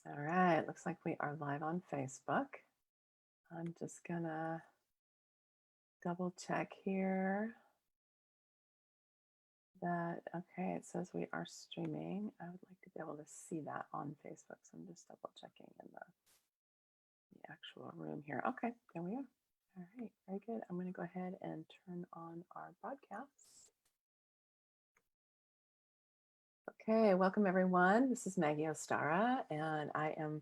All right, looks like we are live on Facebook. I'm just gonna double check here that, okay, it says we are streaming. I would like to be able to see that on Facebook. So I'm just double checking in the actual room here. Okay, there we are. All right, very good. I'm gonna go ahead and turn on our broadcast. Okay, welcome everyone. This is Maggie Ostara, and I am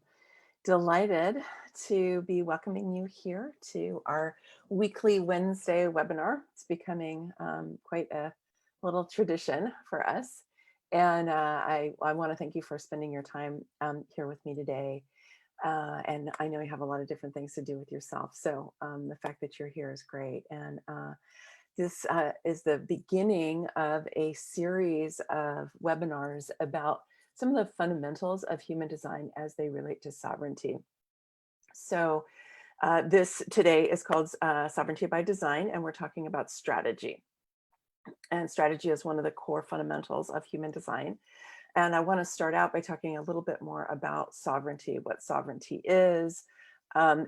delighted to be welcoming you here to our weekly Wednesday webinar. It's becoming quite a little tradition for us. And I want to thank you for spending your time here with me today. And I know you have a lot of different things to do with yourself. So the fact that you're here is great. And this is the beginning of a series of webinars about some of the fundamentals of human design as they relate to sovereignty. So this today is called Sovereignty by Design, and we're talking about strategy. And strategy is one of the core fundamentals of human design. And I want to start out by talking a little bit more about sovereignty, what sovereignty is.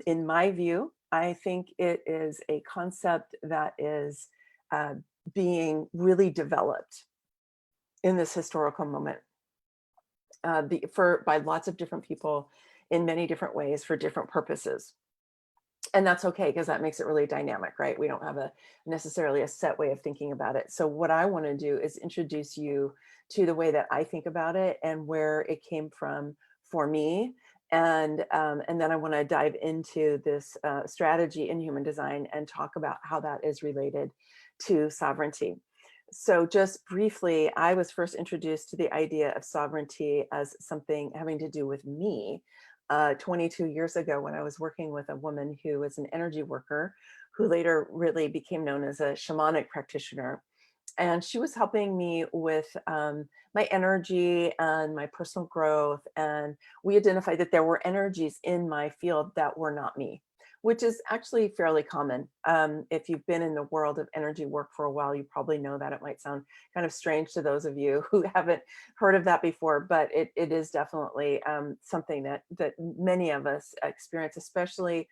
In my view, I think it is a concept that is being really developed in this historical moment by lots of different people in many different ways for different purposes. And that's okay, because that makes it really dynamic, right? We don't have necessarily a set way of thinking about it. So what I want to do is introduce you to the way that I think about it and where it came from for me. And then I want to dive into this strategy in human design and talk about how that is related to sovereignty. So just briefly, I was first introduced to the idea of sovereignty as something having to do with me 22 years ago, when I was working with a woman who was an energy worker, who later really became known as a shamanic practitioner. And she was helping me with my energy and my personal growth. And we identified that there were energies in my field that were not me, which is actually fairly common. If you've been in the world of energy work for a while, you probably know that. It might sound kind of strange to those of you who haven't heard of that before, but it is definitely something that many of us experience, especially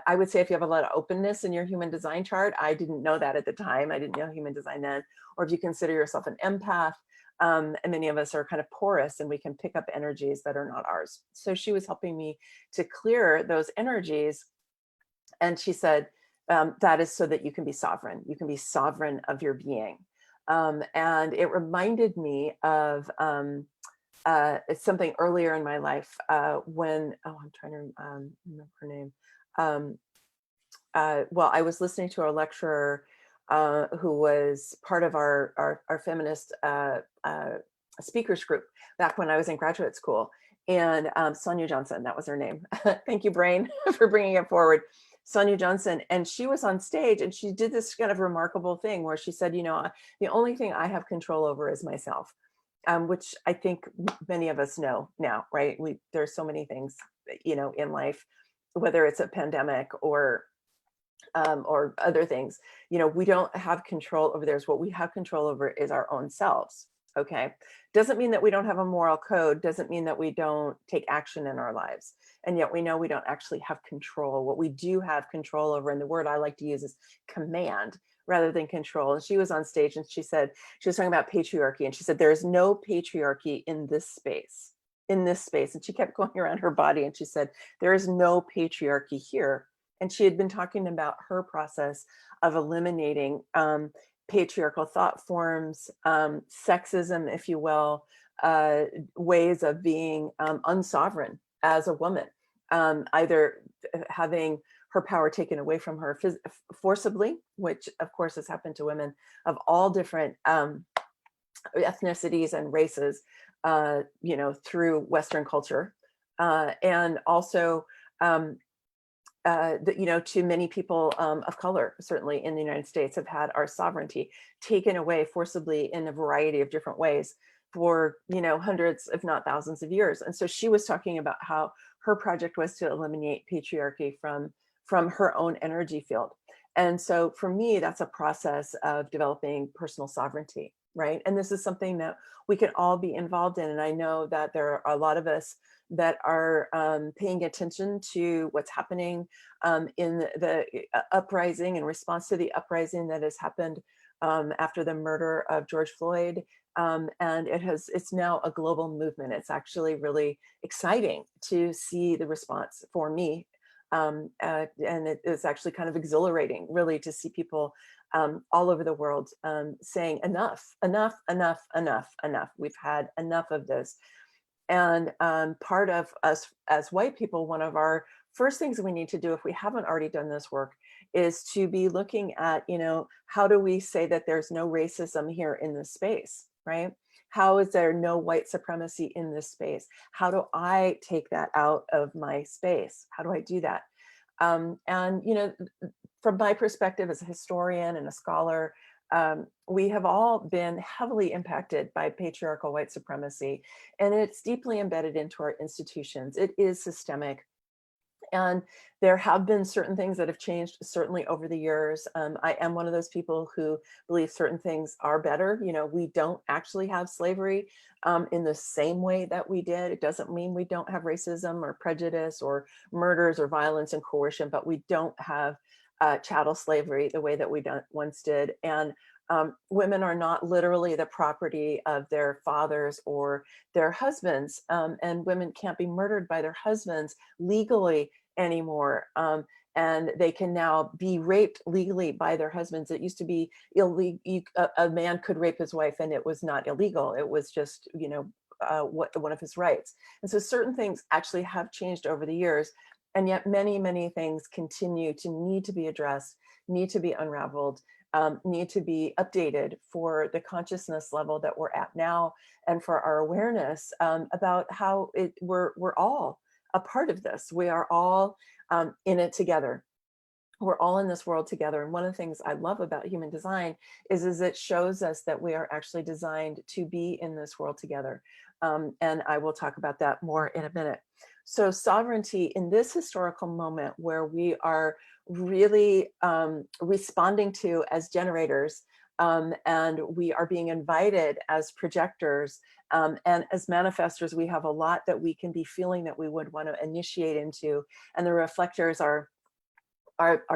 I would say if you have a lot of openness in your human design chart. I didn't know that at the time. I didn't know human design then. Or if you consider yourself an empath, and many of us are kind of porous and we can pick up energies that are not ours. So she was helping me to clear those energies. And she said, that is so that you can be sovereign. You can be sovereign of your being. And it reminded me of it's something earlier in my life when, I'm trying to remember her name. Well, I was listening to a lecturer who was part of our feminist speakers group back when I was in graduate school. And Sonia Johnson, that was her name. Thank you, brain, for bringing it forward. Sonia Johnson. And she was on stage and she did this kind of remarkable thing where she said, the only thing I have control over is myself, which I think many of us know now, right? There's so many things, in life, whether it's a pandemic or other things, we don't have control over theirs. What we have control over is our own selves. Okay. Doesn't mean that we don't have a moral code, doesn't mean that we don't take action in our lives. And yet we know we don't actually have control. What we do have control over, and the word I like to use is command rather than control. And she was on stage and she said, she was talking about patriarchy. And she said, there is no patriarchy in this space, in this space. And she kept going around her body and she said, there is no patriarchy here. And she had been talking about her process of eliminating patriarchal thought forms, sexism, if you will, ways of being unsovereign as a woman, either having her power taken away from her forcibly, which of course has happened to women of all different ethnicities and races, through Western culture, and also to many people of color, certainly in the United States, have had our sovereignty taken away forcibly in a variety of different ways for, hundreds, if not thousands of years. And so she was talking about how her project was to eliminate patriarchy from her own energy field. And so for me, that's a process of developing personal sovereignty. right? And this is something that we can all be involved in. And I know that there are a lot of us that are paying attention to what's happening in the uprising, in response to the uprising that has happened after the murder of George Floyd. And it's now a global movement. It's actually really exciting to see the response for me. And it's actually kind of exhilarating, really, to see people all over the world saying enough, enough, enough, enough, enough. We've had enough of this. And part of us as white people, one of our first things we need to do, if we haven't already done this work, is to be looking at, how do we say that there's no racism here in this space, right? How is there no white supremacy in this space? How do I take that out of my space? How do I do that? And from my perspective as a historian and a scholar, we have all been heavily impacted by patriarchal white supremacy, and it's deeply embedded into our institutions. It is systemic. And there have been certain things that have changed, certainly over the years. I am one of those people who believe certain things are better. We don't actually have slavery in the same way that we did. It doesn't mean we don't have racism or prejudice or murders or violence and coercion, but we don't have chattel slavery the way that we once did. And women are not literally the property of their fathers or their husbands, and women can't be murdered by their husbands legally anymore. And they can now be raped legally by their husbands. It used to be illegal. A man could rape his wife and it was not illegal. It was just, one of his rights. And so certain things actually have changed over the years. And yet many, many things continue to need to be addressed, need to be unraveled, need to be updated for the consciousness level that we're at now, and for our awareness about how we're all a part of this. We are all in it together. We're all in this world together. And one of the things I love about human design is it shows us that we are actually designed to be in this world together. And I will talk about that more in a minute. So sovereignty in this historical moment where we are really responding to as generators, and we are being invited as projectors, and as manifestors, we have a lot that we can be feeling that we would want to initiate into. And the reflectors are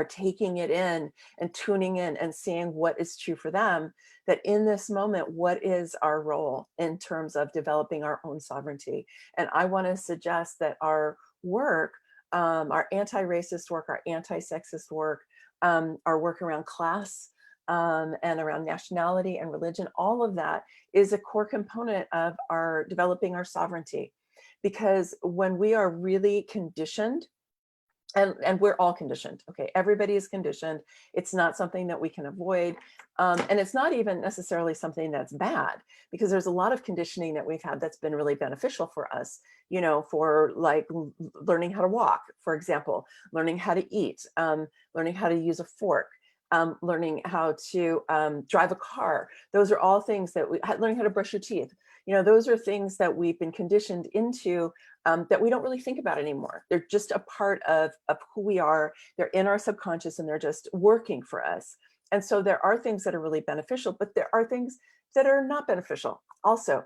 taking it in and tuning in and seeing what is true for them, that in this moment, what is our role in terms of developing our own sovereignty? And I want to suggest that our work, our anti-racist work, our anti-sexist work, our work around class, and around nationality and religion, all of that is a core component of our developing our sovereignty. Because when we are really conditioned, and we're all conditioned, okay? Everybody is conditioned. It's not something that we can avoid. And it's not even necessarily something that's bad, because there's a lot of conditioning that we've had that's been really beneficial for us, for like learning how to walk, for example, learning how to eat, learning how to use a fork, learning how to drive a car. Those are all things that learning how to brush your teeth. Those are things that we've been conditioned into, that we don't really think about anymore. They're just a part of who we are. They're in our subconscious and they're just working for us. And so there are things that are really beneficial, but there are things that are not beneficial also.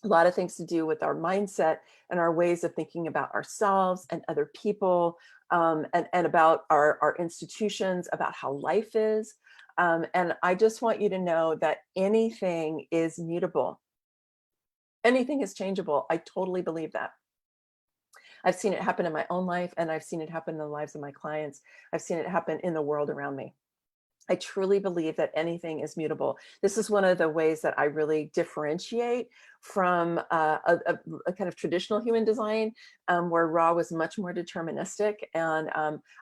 A lot of things to do with our mindset and our ways of thinking about ourselves and other people, and about our institutions, about how life is. And I just want you to know that anything is mutable. Anything is changeable. I totally believe that. I've seen it happen in my own life, and I've seen it happen in the lives of my clients. I've seen it happen in the world around me. I truly believe that anything is mutable. This is one of the ways that I really differentiate from a kind of traditional human design, where Ra was much more deterministic, and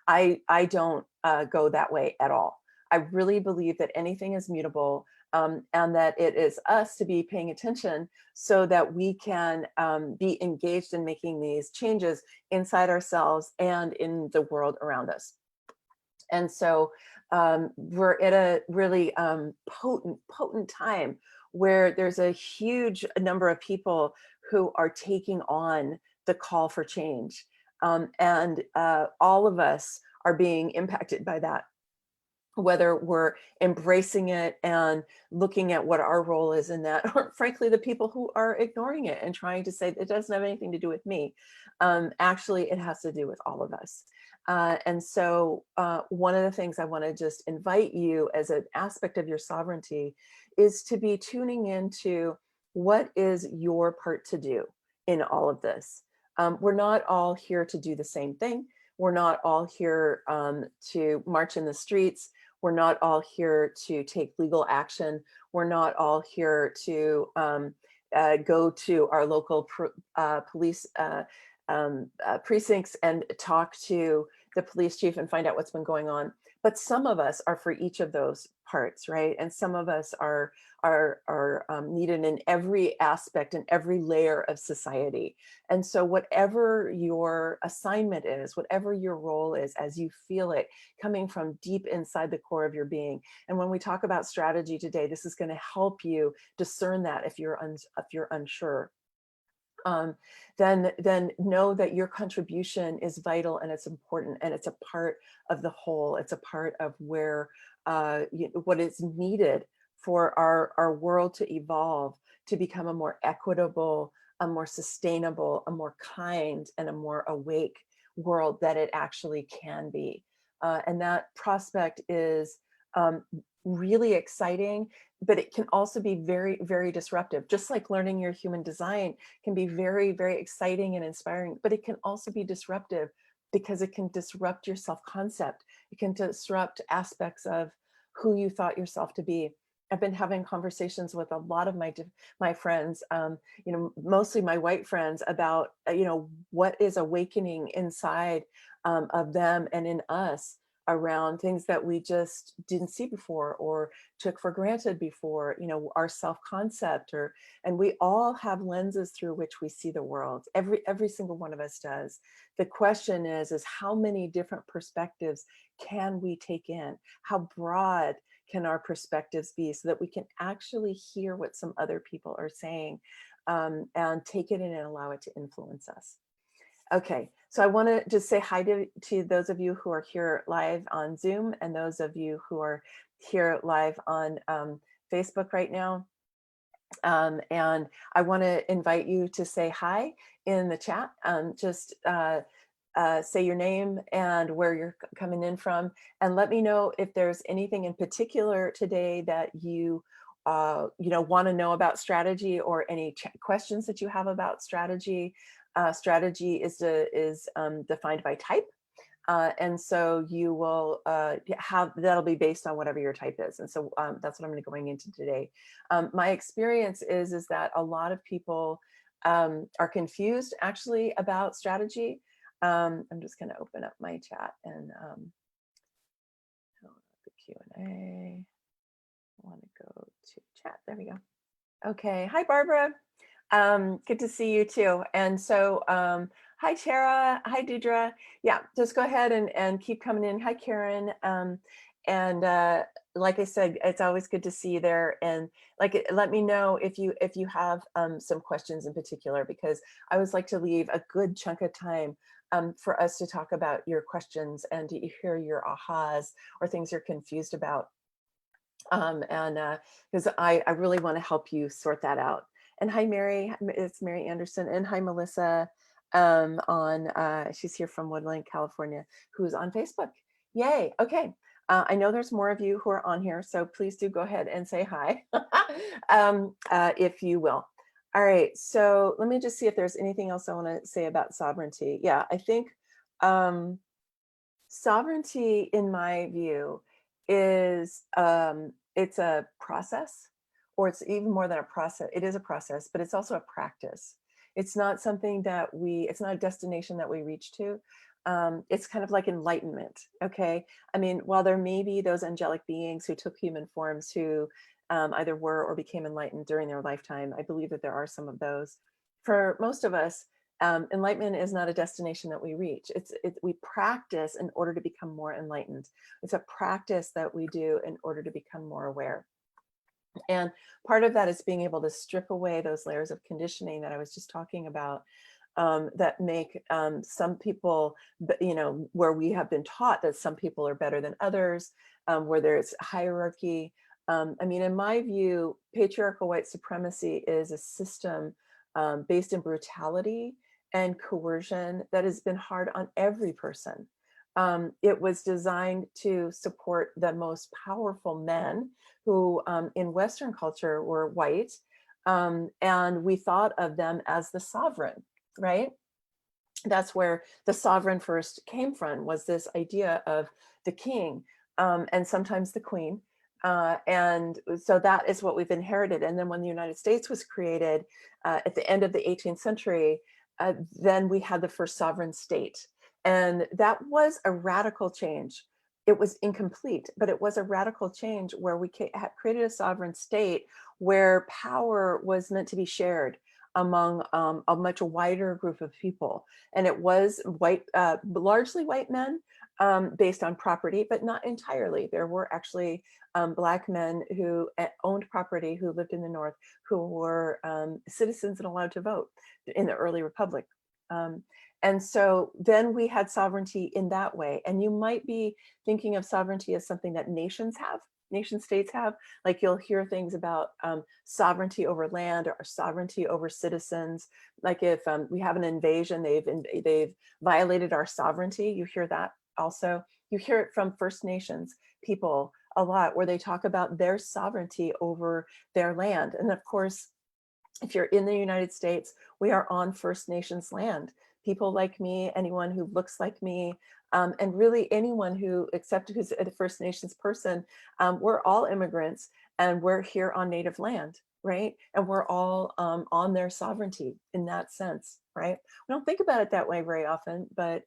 I don't go that way at all. I really believe that anything is mutable, and that it is us to be paying attention so that we can be engaged in making these changes inside ourselves and in the world around us. And so we're at a really potent time where there's a huge number of people who are taking on the call for change. And all of us are being impacted by that. whether we're embracing it and looking at what our role is in that, or frankly, the people who are ignoring it and trying to say it doesn't have anything to do with me. Actually, it has to do with all of us. And so one of the things I want to just invite you as an aspect of your sovereignty is to be tuning into what is your part to do in all of this. We're not all here to do the same thing. We're not all here to march in the streets. We're not all here to take legal action. We're not all here to go to our local police precincts and talk to the police chief and find out what's been going on. But some of us are for each of those parts, right? And some of us are needed in every aspect and every layer of society. And so whatever your assignment is, whatever your role is, as you feel it coming from deep inside the core of your being. And when we talk about strategy today, this is going to help you discern that if you're unsure. Then know that your contribution is vital and it's important and it's a part of the whole. It's a part of where what is needed for our world to evolve, to become a more equitable, a more sustainable, a more kind, and a more awake world that it actually can be. And that prospect is really exciting, but it can also be very, very disruptive. Just like learning your human design can be very, very exciting and inspiring, but it can also be disruptive because it can disrupt your self-concept. It can disrupt aspects of who you thought yourself to be. I've been having conversations with a lot of my friends, mostly my white friends, about what is awakening inside of them and in us around things that we just didn't see before or took for granted before, our self-concept, and we all have lenses through which we see the world. Every single one of us does. The question is how many different perspectives can we take in? How broad can our perspectives be so that we can actually hear what some other people are saying, and take it in and allow it to influence us? Okay, so I want to just say hi to those of you who are here live on Zoom and those of you who are here live on Facebook right now. And I want to invite you to say hi in the chat. Just say your name and where you're coming in from, and let me know if there's anything in particular today that you want to know about strategy, or any questions that you have about strategy. Strategy is defined by type. And so you will that'll be based on whatever your type is. And so that's what I'm going into today. My experience is that a lot of people are confused actually about strategy. I'm just going to open up my chat and the Q&A. I want to go to chat. There we go. Okay. Hi, Barbara. Good to see you too. And so, hi, Tara. Hi, Deidre. Yeah, just go ahead and keep coming in. Hi, Karen. And like I said, it's always good to see you there. And let me know if you have some questions in particular, because I always like to leave a good chunk of time for us to talk about your questions and to hear your ahas or things you're confused about. Because I really want to help you sort that out. And hi, Mary. It's Mary Anderson. And hi, Melissa. She's here from Woodland, California, who's on Facebook. Yay. Okay. I know there's more of you who are on here, so please do go ahead and say hi, if you will. All right. So let me just see if there's anything else I want to say about sovereignty. Yeah, I think sovereignty, in my view, is it's a process, or it's even more than a process. It is a process, but it's also a practice. It's not something that it's not a destination that we reach to. It's kind of like enlightenment. Okay. I mean, while there may be those angelic beings who took human forms who either were or became enlightened during their lifetime, I believe that there are some of those. For most of us, enlightenment is not a destination that we reach. We practice in order to become more enlightened. It's a practice that we do in order to become more aware. And part of that is being able to strip away those layers of conditioning that I was just talking about, that make some people, where we have been taught that some people are better than others, where there's hierarchy. I mean, in my view, patriarchal white supremacy is a system based in brutality and coercion that has been hard on every person. It was designed to support the most powerful men who in Western culture were white. And we thought of them as the sovereign, right? That's where the sovereign first came from, was this idea of the king, and sometimes the queen. And so that is what we've inherited. And then when the United States was created at the end of the 18th century, then we had the first sovereign state. And that was a radical change. It was incomplete, but it was a radical change where we created a sovereign state where power was meant to be shared among a much wider group of people. And it was white, largely white men, based on property, but not entirely. There were actually Black men who owned property, who lived in the North, who were citizens and allowed to vote in the early republic. And so then we had sovereignty in that way. And you might be thinking of sovereignty as something that nations have, nation states have. Like you'll hear things about sovereignty over land or sovereignty over citizens. Like if we have an invasion, they've violated our sovereignty. You hear that also. You hear it from First Nations people a lot, where they talk about their sovereignty over their land. And of course, if you're in the United States, we are on First Nations land. People like me, anyone who looks like me, and really anyone who, except who's a First Nations person, we're all immigrants and we're here on native land, right? And we're all on their sovereignty in that sense, right? We don't think about it that way very often, but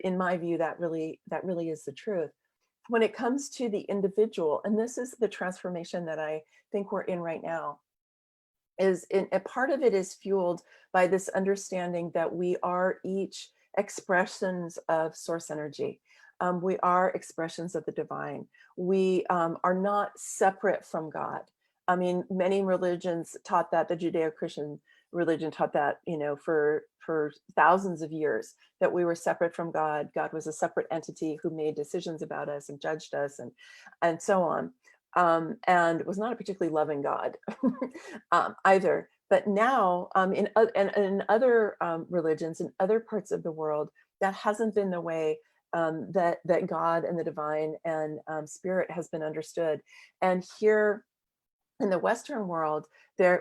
in my view, that really is the truth. When it comes to the individual, and this is the transformation that I think we're in right now, is a part of it is fueled by this understanding that we are each expressions of source energy. We are expressions of the divine. We are not separate from God. I mean, many religions taught that. The Judeo-Christian religion taught that, for thousands of years, that we were separate from God. God was a separate entity who made decisions about us and judged us, and so on. And was not a particularly loving God either. But now, in other religions, in other parts of the world, that hasn't been the way that God and the divine and spirit has been understood. And here in the Western world,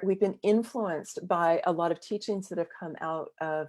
we've been influenced by a lot of teachings that have come out of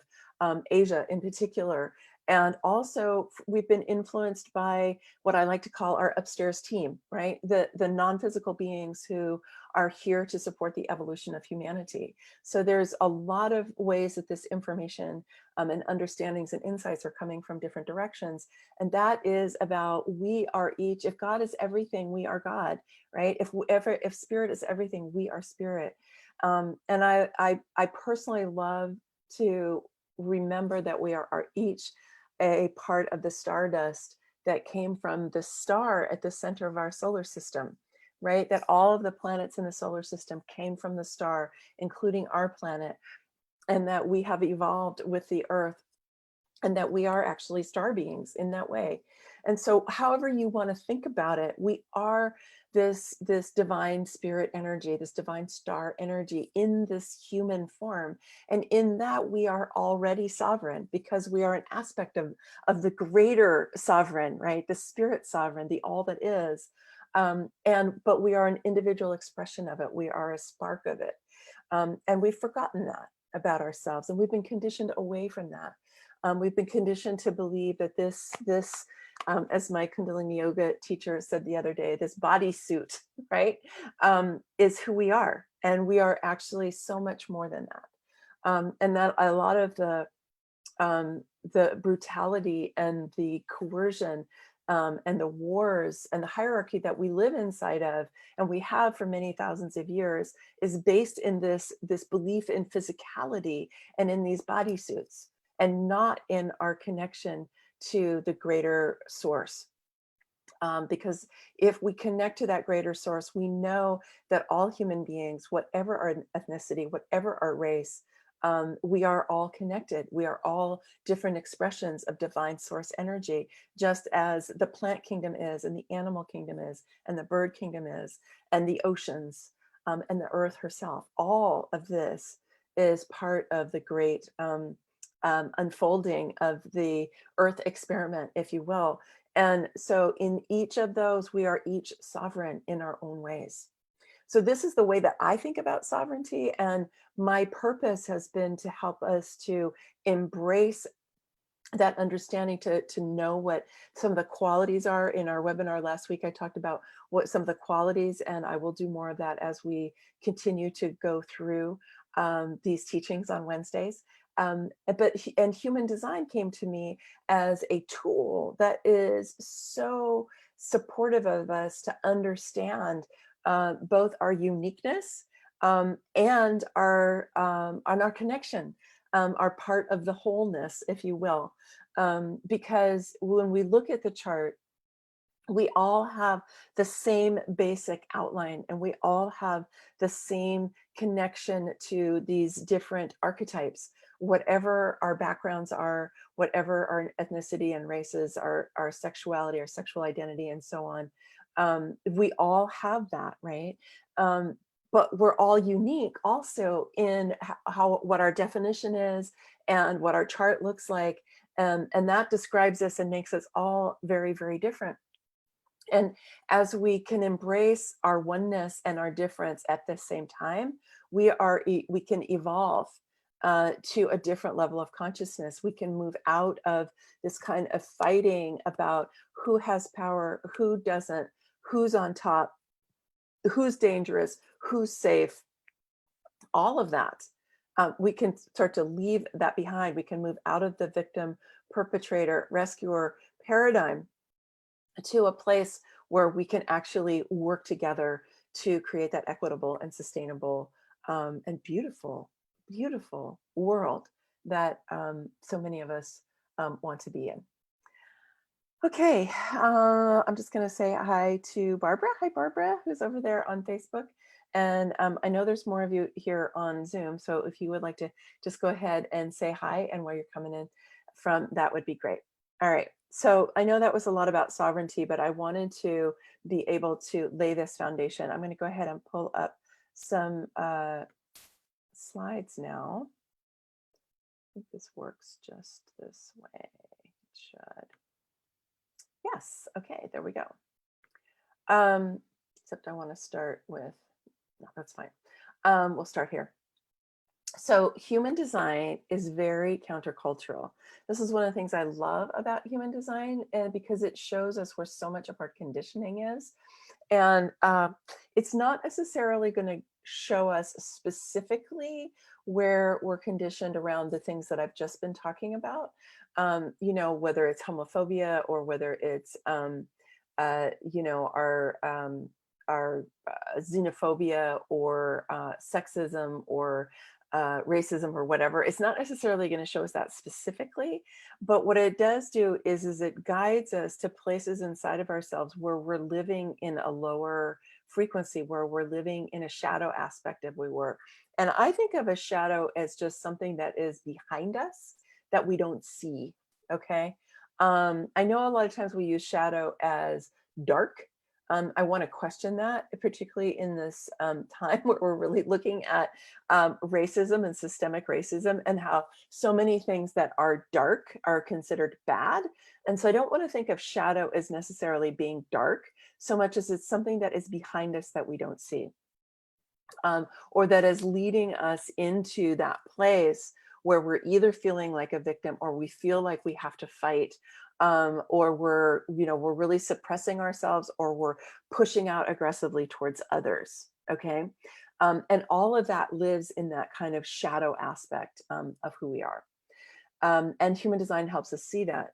Asia in particular. And also we've been influenced by what I like to call our upstairs team, right? The non-physical beings who are here to support the evolution of humanity. So there's a lot of ways that this information and understandings and insights are coming from different directions. And that is about, we are each, if God is everything, we are God, right? If spirit is everything, we are spirit. And I personally love to remember that we are each a part of the stardust that came from the star at the center of our solar system, right? That all of the planets in the solar system came from the star, including our planet, and that we have evolved with the Earth, and that we are actually star beings in that way. And so however you want to think about it, we are this divine spirit energy, this divine star energy in this human form. And in that, we are already sovereign, because we are an aspect of the greater sovereign, right? The spirit sovereign, the all that is. But we are an individual expression of it. We are a spark of it. And we've forgotten that about ourselves, and we've been conditioned away from that. We've been conditioned to believe that this as my Kundalini yoga teacher said the other day, this bodysuit, right, is who we are. And we are actually so much more than that. And that a lot of the brutality and the coercion and the wars and the hierarchy that we live inside of, and we have for many thousands of years, is based in this belief in physicality and in these bodysuits, and not in our connection to the greater source. Because if we connect to that greater source, we know that all human beings, whatever our ethnicity, whatever our race, We are all connected. We are all different expressions of divine source energy, just as the plant kingdom is, and the animal kingdom is, and the bird kingdom is, and the oceans, and the earth herself. All of this is part of the great unfolding of the earth experiment, if you will. And so in each of those, we are each sovereign in our own ways. So this is the way that I think about sovereignty, and my purpose has been to help us to embrace that understanding, to know what some of the qualities are. In our webinar last week, I talked about what some of the qualities, and I will do more of that as we continue to go through these teachings on Wednesdays. And human design came to me as a tool that is so supportive of us to understand both our uniqueness and our connection, are part of the wholeness, if you will. Because when we look at the chart, we all have the same basic outline, and we all have the same connection to these different archetypes, whatever our backgrounds are, whatever our ethnicity and races, our sexuality, our sexual identity, and so on. We all have that, right? But we're all unique also in what our definition is and what our chart looks like. And that describes us and makes us all very, very different. And as we can embrace our oneness and our difference at the same time, we can evolve to a different level of consciousness. We can move out of this kind of fighting about who has power, who doesn't, who's on top, who's dangerous, who's safe, all of that. We can start to leave that behind. We can move out of the victim, perpetrator, rescuer paradigm to a place where we can actually work together to create that equitable and sustainable and beautiful, beautiful world that so many of us want to be in. Okay, I'm just going to say hi to Barbara. Hi, Barbara, who's over there on Facebook. And I know there's more of you here on Zoom. So if you would like to just go ahead and say hi, and where you're coming in from, that would be great. All right. So I know that was a lot about sovereignty, but I wanted to be able to lay this foundation. I'm going to go ahead and pull up some slides now. I think this works just this way. It should. Yes. Okay, there we go. Except I want to start with, no, that's fine. We'll start here. So human design is very countercultural. This is one of the things I love about human design, because it shows us where so much of our conditioning is. And it's not necessarily going to show us specifically where we're conditioned around the things that I've just been talking about, whether it's homophobia or whether it's, our xenophobia or sexism or racism or whatever. It's not necessarily going to show us that specifically, but what it does do is it guides us to places inside of ourselves where we're living in a lower frequency, where we're living in a shadow aspect of we were. And I think of a shadow as just something that is behind us that we don't see. Okay. I know a lot of times we use shadow as dark. I want to question that, particularly in this time where we're really looking at racism and systemic racism, and how so many things that are dark are considered bad. And so I don't want to think of shadow as necessarily being dark so much as it's something that is behind us that we don't see, or that is leading us into that place where we're either feeling like a victim, or we feel like we have to fight, or we're really suppressing ourselves, or we're pushing out aggressively towards others. Okay. And all of that lives in that kind of shadow aspect of who we are. And human design helps us see that.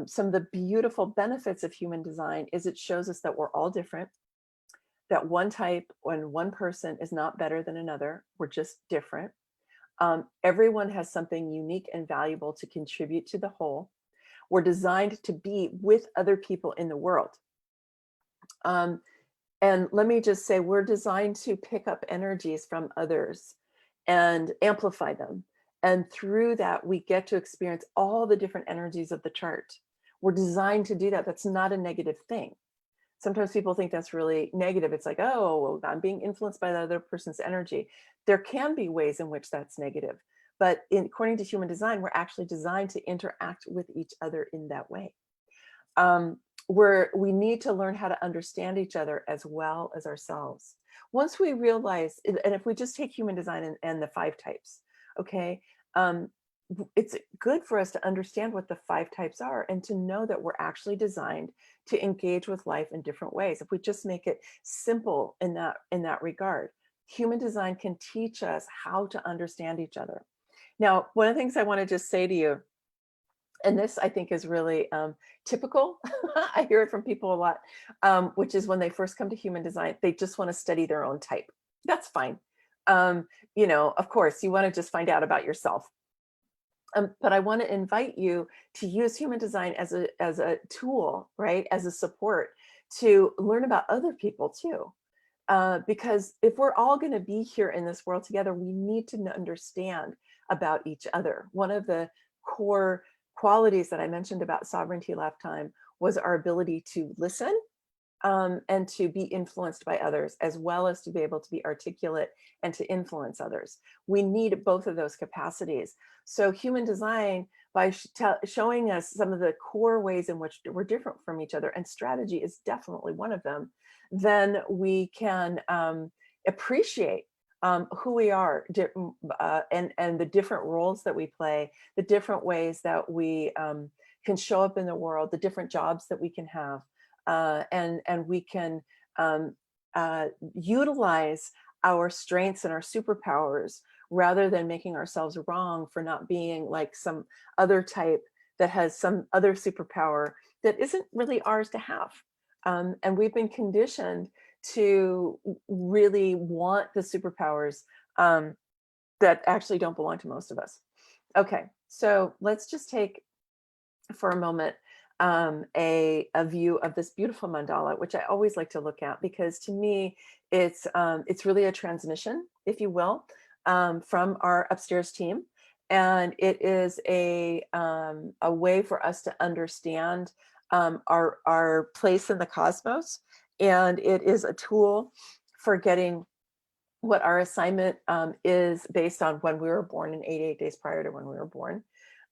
Some of the beautiful benefits of human design is it shows us that we're all different, that one type and one person is not better than another. We're just different. Everyone has something unique and valuable to contribute to the whole. We're designed to be with other people in the world. And let me just say, we're designed to pick up energies from others and amplify them. And through that, we get to experience all the different energies of the chart. We're designed to do that. That's not a negative thing. Sometimes people think that's really negative. It's like, oh, well, I'm being influenced by the other person's energy. There can be ways in which that's negative. But according to human design, we're actually designed to interact with each other in that way. Where we need to learn how to understand each other as well as ourselves. Once we realize, and if we just take human design and the 5 types, okay, it's good for us to understand what the 5 types are and to know that we're actually designed to engage with life in different ways. If we just make it simple in that regard, human design can teach us how to understand each other. Now, one of the things I want to just say to you, and this I think is really typical. I hear it from people a lot, which is when they first come to human design, they just want to study their own type. That's fine. Of course, you want to just find out about yourself. But I want to invite you to use human design as a tool, right? As a support to learn about other people too. Because if we're all going to be here in this world together, we need to understand about each other. One of the core qualities that I mentioned about sovereignty last time was our ability to listen, and to be influenced by others, as well as to be able to be articulate and to influence others. We need both of those capacities. So human design, by showing us some of the core ways in which we're different from each other, and strategy is definitely one of them, then we can appreciate who we are, and the different roles that we play, the different ways that we can show up in the world, the different jobs that we can have, and we can utilize our strengths and our superpowers rather than making ourselves wrong for not being like some other type that has some other superpower that isn't really ours to have. And we've been conditioned to really want the superpowers that actually don't belong to most of us. Okay, so let's just take for a moment a view of this beautiful mandala, which I always like to look at because to me it's really a transmission, if you will, from our upstairs team, and it is a way for us to understand our place in the cosmos, and it is a tool for getting what our assignment is based on when we were born and 88 days prior to when we were born.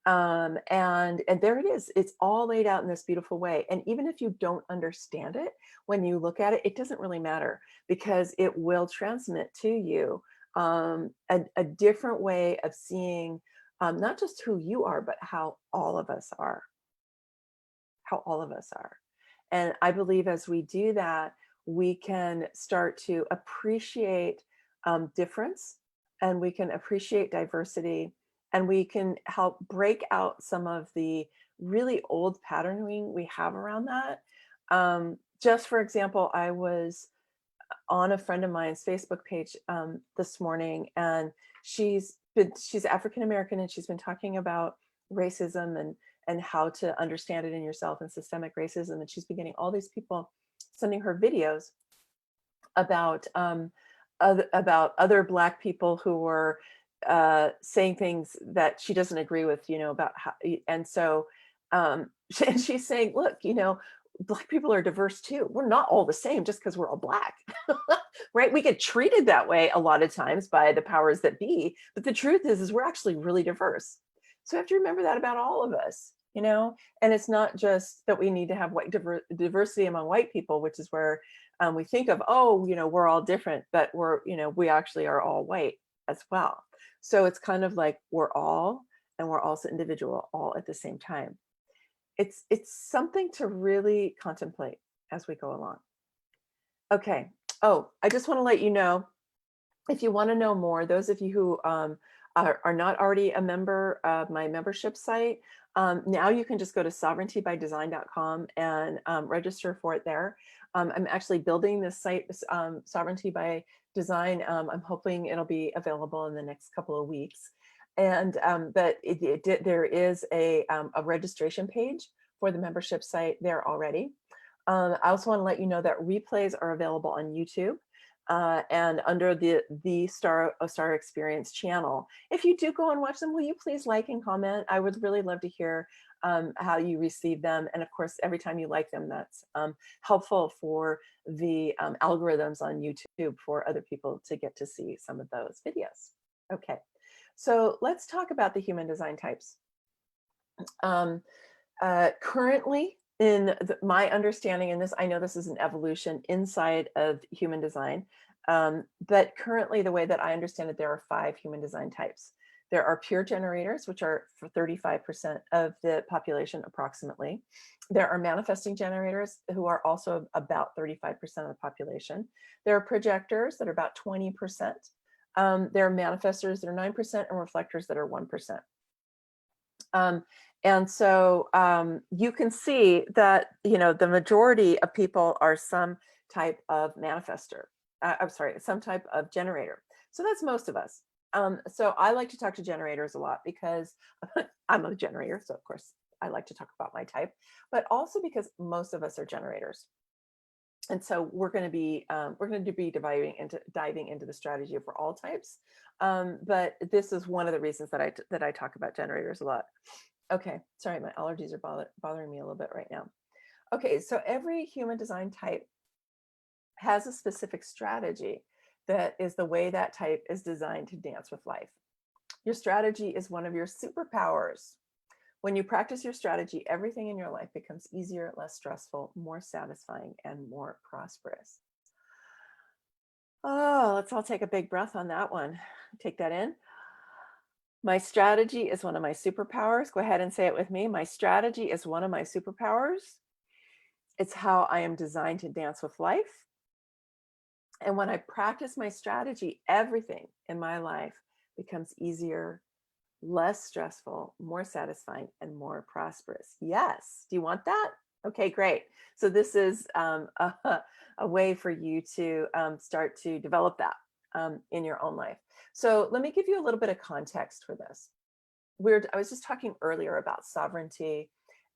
And there it is. It's all laid out in this beautiful way. And even if you don't understand it, when you look at it, it doesn't really matter because it will transmit to you a different way of seeing not just who you are, but how all of us are. How all of us are. And I believe as we do that, we can start to appreciate difference, and we can appreciate diversity, and we can help break out some of the really old patterning we have around that. Just for example, I was on a friend of mine's Facebook page this morning, and she's African American, and she's been talking about racism and how to understand it in yourself and systemic racism. And she's been getting all these people sending her videos about other Black people who were saying things that she doesn't agree with, about how, and so she's saying, look, Black people are diverse too. We're not all the same just because we're all Black, right? We get treated that way a lot of times by the powers that be, but the truth is we're actually really diverse. So we have to remember that about all of us, and it's not just that we need to have white diversity among white people, which is where we think of, oh, we're all different, but we actually are all white as well. So it's kind of like we're all, and we're also individual all at the same time. It's something to really contemplate as we go along. Okay. Oh, I just want to let you know, if you want to know more, those of you who are not already a member of my membership site, now you can just go to sovereigntybydesign.com and register for it there. I'm actually building this site, Sovereignty by Design. I'm hoping it'll be available in the next couple of weeks. And but there is a registration page for the membership site there already. I also want to let you know that replays are available on YouTube. and under the Ostara Experience channel. If you do go and watch them, will you please like and comment? I would really love to hear how you receive them. And of course, every time you like them, that's helpful for the algorithms on YouTube for other people to get to see some of those videos. Okay, so let's talk about the human design types. Currently, in my understanding, and this, I know this is an evolution inside of human design, but currently, the way that I understand it, there are 5 human design types. There are pure generators, which are for 35% of the population approximately. There are manifesting generators, who are also about 35% of the population. There are projectors that are about 20%. There are manifestors that are 9%, and reflectors that are 1%. And so you can see that, the majority of people are some type of manifester. I'm sorry, some type of generator. So that's most of us. So I like to talk to generators a lot because I'm a generator. So of course I like to talk about my type, but also because most of us are generators. And so we're going to be diving into the strategy for all types. But this is one of the reasons that I talk about generators a lot. Okay, sorry, my allergies are bothering me a little bit right now. Okay, so every human design type has a specific strategy that is the way that type is designed to dance with life. Your strategy is one of your superpowers. When you practice your strategy, everything in your life becomes easier, less stressful, more satisfying, and more prosperous. Oh, let's all take a big breath on that one. Take that in. My strategy is one of my superpowers. Go ahead and say it with me. My strategy is one of my superpowers. It's how I am designed to dance with life. And when I practice my strategy, everything in my life becomes easier, less stressful, more satisfying, and more prosperous. Yes. Do you want that? Okay, great. So this is a way for you to start to develop that in your own life. So let me give you a little bit of context for this. I was just talking earlier about sovereignty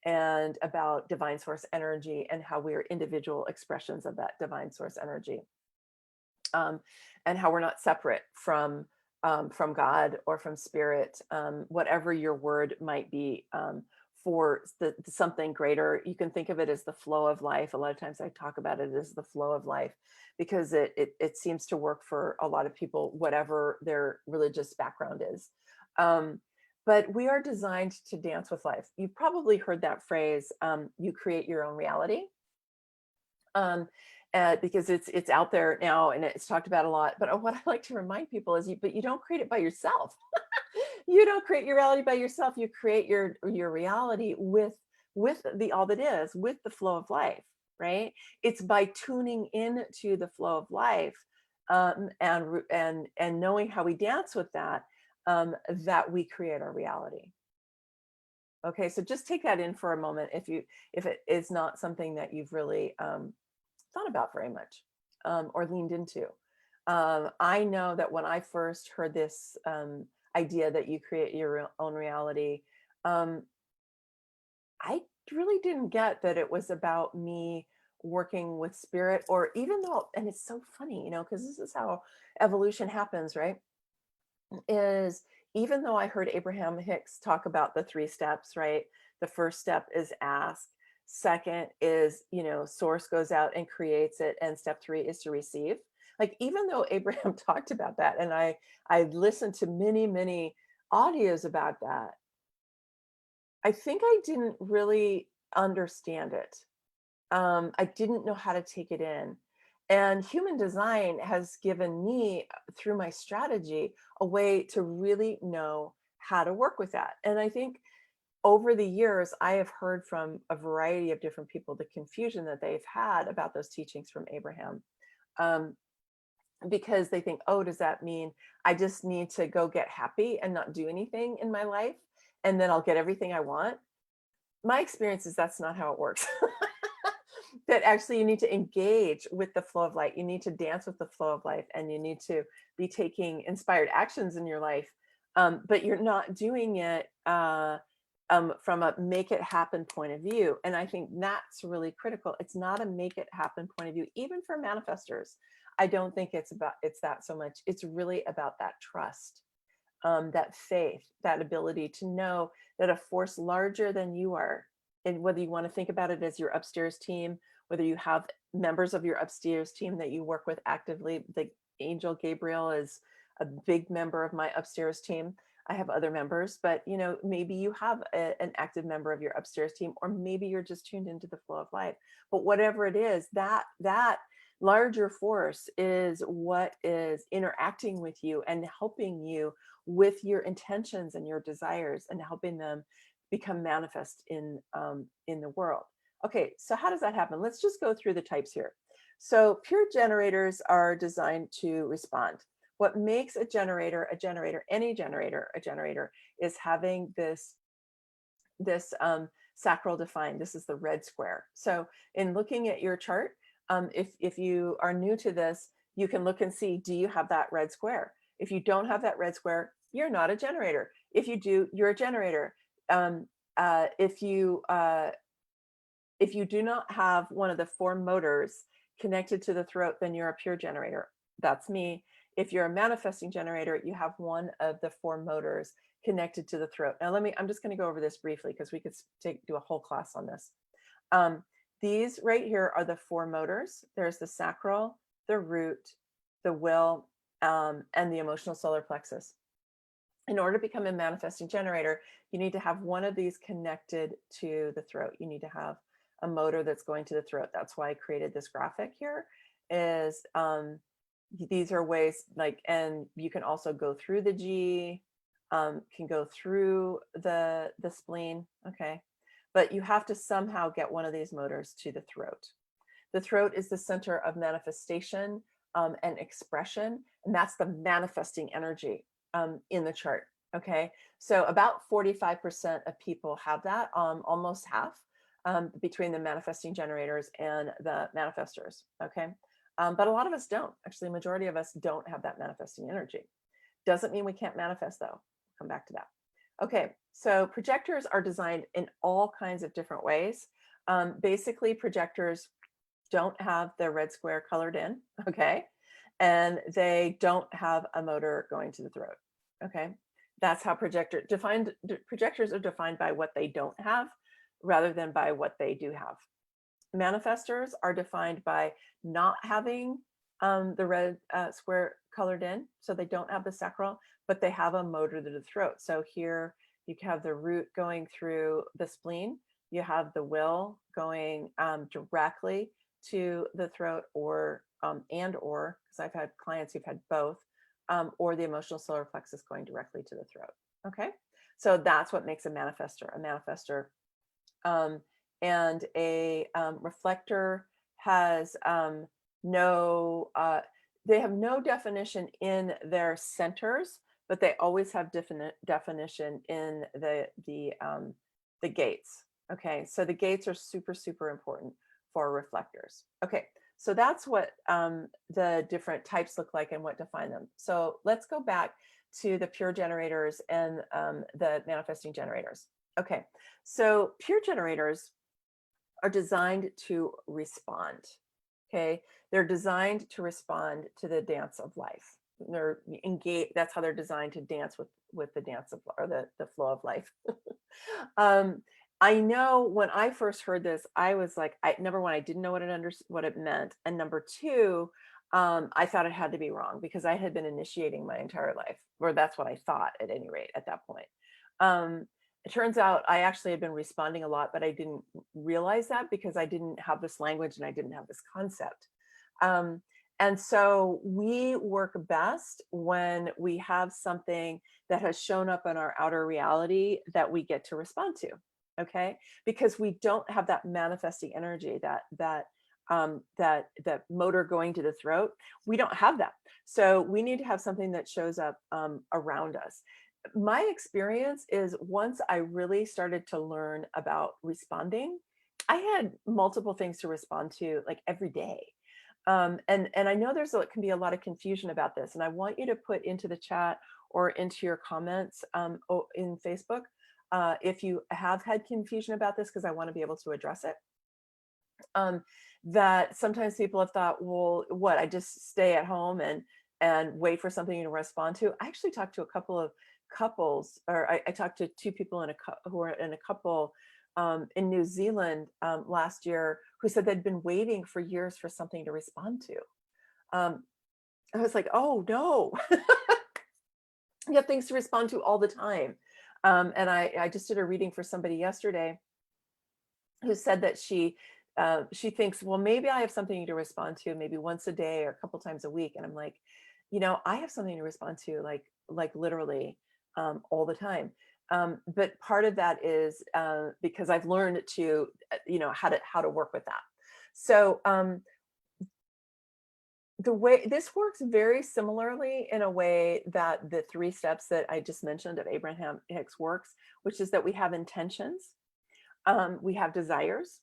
and about divine source energy and how we are individual expressions of that divine source energy, and how we're not separate from God or from spirit, whatever your word might be, for something greater. You can think of it as the flow of life. A lot of times I talk about it as the flow of life because it seems to work for a lot of people, whatever their religious background is. But we are designed to dance with life. You've probably heard that phrase, you create your own reality. Because it's out there now and it's talked about a lot. But what I like to remind people is, but you don't create it by yourself. You don't create your reality by yourself. You create your reality with all that is, with the flow of life, right? It's by tuning in to the flow of life, and knowing how we dance with that, that we create our reality. Okay, so just take that in for a moment if it is not something that you've really thought about very much, or leaned into. I know that when I first heard this idea that you create your own reality, I really didn't get that it was about me working with spirit, or even though, and it's so funny, because this is how evolution happens, right? Is even though I heard Abraham Hicks talk about the 3 steps, right? The first step is ask. Second is, source goes out and creates it. And step 3 is to receive. Like, even though Abraham talked about that, and I listened to many, many audios about that, I think I didn't really understand it. I didn't know how to take it in. And human design has given me, through my strategy, a way to really know how to work with that. And I think over the years, I have heard from a variety of different people the confusion that they've had about those teachings from Abraham. Because they think, oh, does that mean I just need to go get happy and not do anything in my life, and then I'll get everything I want? My experience is that's not how it works. That actually you need to engage with the flow of light. You need to dance with the flow of life, and you need to be taking inspired actions in your life. But you're not doing it from a make it happen point of view. And I think that's really critical. It's not a make it happen point of view, even for manifestors. I don't think it's that so much. It's really about that trust, that faith, that ability to know that a force larger than you are, and whether you want to think about it as your upstairs team, whether you have members of your upstairs team that you work with actively, the angel Gabriel is a big member of my upstairs team. I have other members, but maybe you have an active member of your upstairs team, or maybe you're just tuned into the flow of life. But whatever it is, that larger force is what is interacting with you and helping you with your intentions and your desires, and helping them become manifest in the world. Okay, so how does that happen? Let's just go through the types here. So pure generators are designed to respond. What makes a generator, any generator, a generator, is having this sacral defined. This is the red square. So in looking at your chart, if you are new to this, you can look and see, do you have that red square? If you don't have that red square, you're not a generator. If you do, you're a generator. If you do not have one of the 4 motors connected to the throat, then you're a pure generator. That's me. If you're a manifesting generator, you have one of the 4 motors connected to the throat. Now I'm just going to go over this briefly because we could do a whole class on this. These right here are the 4 motors. There's the sacral, the root, the will, and the emotional solar plexus. In order to become a manifesting generator, you need to have one of these connected to the throat. You need to have a motor that's going to the throat. That's why I created this graphic here. These are ways and you can also go through the G, can go through the spleen. Okay. But you have to somehow get one of these motors to the throat. The throat is the center of manifestation and expression, and that's the manifesting energy in the chart. Okay, so about 45% of people have that, almost half, between the manifesting generators and the manifestors. Okay, but a lot of us don't. Actually, a majority of us don't have that manifesting energy. Doesn't mean we can't manifest, though. Come back to that. Okay, so projectors are designed in all kinds of different ways. Basically, projectors don't have the red square colored in, okay? And they don't have a motor going to the throat, okay? That's how projectors are defined by what they don't have rather than by what they do have. Manifestors are defined by not having the red square colored in, so they don't have the sacral, but they have a motor to the throat. So here you have the root going through the spleen, you have the will going directly to the throat, or because I've had clients who've had both, or the emotional solar plexus going directly to the throat. Okay, so that's what makes a manifestor. And a reflector has they have no definition in their centers, but they always have definition in the gates. Okay, so the gates are super, super important for reflectors. Okay, so that's what the different types look like and what define them. So let's go back to the pure generators and the manifesting generators. Okay, so pure generators are designed to respond. Okay, they're designed to respond to the dance of life. They're engaged. That's how they're designed to dance with the dance of, or the flow of life. I know when I first heard this, I was like, number one, I didn't know what it meant, and number two, I thought it had to be wrong because I had been initiating my entire life, or that's what I thought at any rate at that point. It turns out I actually had been responding a lot, but I didn't realize that because I didn't have this language and I didn't have this concept. And so we work best when we have something that has shown up in our outer reality that we get to respond to. Okay, because we don't have that manifesting energy, that motor going to the throat. We don't have that. So we need to have something that shows up around us. My experience is once I really started to learn about responding, I had multiple things to respond to like every day. And I know can be a lot of confusion about this, and I want you to put into the chat or into your comments in Facebook if you have had confusion about this, because I want to be able to address it. that sometimes people have thought, well, what, I just stay at home and wait for something to respond to. I actually talked to a couple of couples, or I talked to two people who are in a couple in New Zealand last year, who said they'd been waiting for years for something to respond to. Um, I was like, oh no, you have things to respond to all the time. And I just did a reading for somebody yesterday who said that she thinks, well, maybe I have something to respond to maybe once a day or a couple times a week. And I'm like, I have something to respond to, like literally all the time. But part of that is because I've learned to, how to work with that. So the way this works very similarly in a way that the 3 steps that I just mentioned of Abraham Hicks works, which is that we have intentions, we have desires,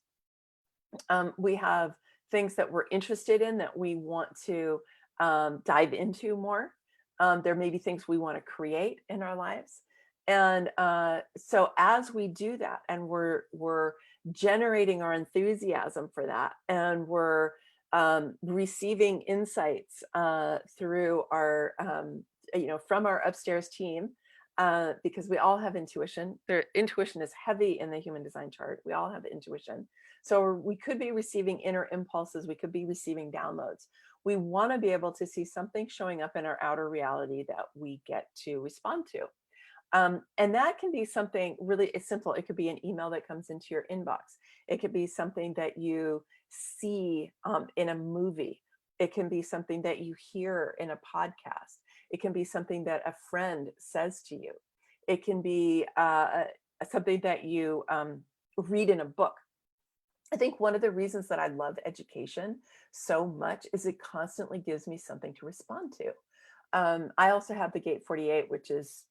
we have things that we're interested in that we want to dive into more. There may be things we want to create in our lives. And so as we do that, and we're generating our enthusiasm for that, and we're receiving insights through our, from our upstairs team, because we all have intuition. Intuition is heavy in the human design chart. We all have intuition. So we could be receiving inner impulses. We could be receiving downloads. We want to be able to see something showing up in our outer reality that we get to respond to. And that can be something really simple. It could be an email that comes into your inbox. It could be something that you see in a movie. It can be something that you hear in a podcast. It can be something that a friend says to you. It can be something that you read in a book. I think one of the reasons that I love education so much is it constantly gives me something to respond to. I also have the Gate 48, which is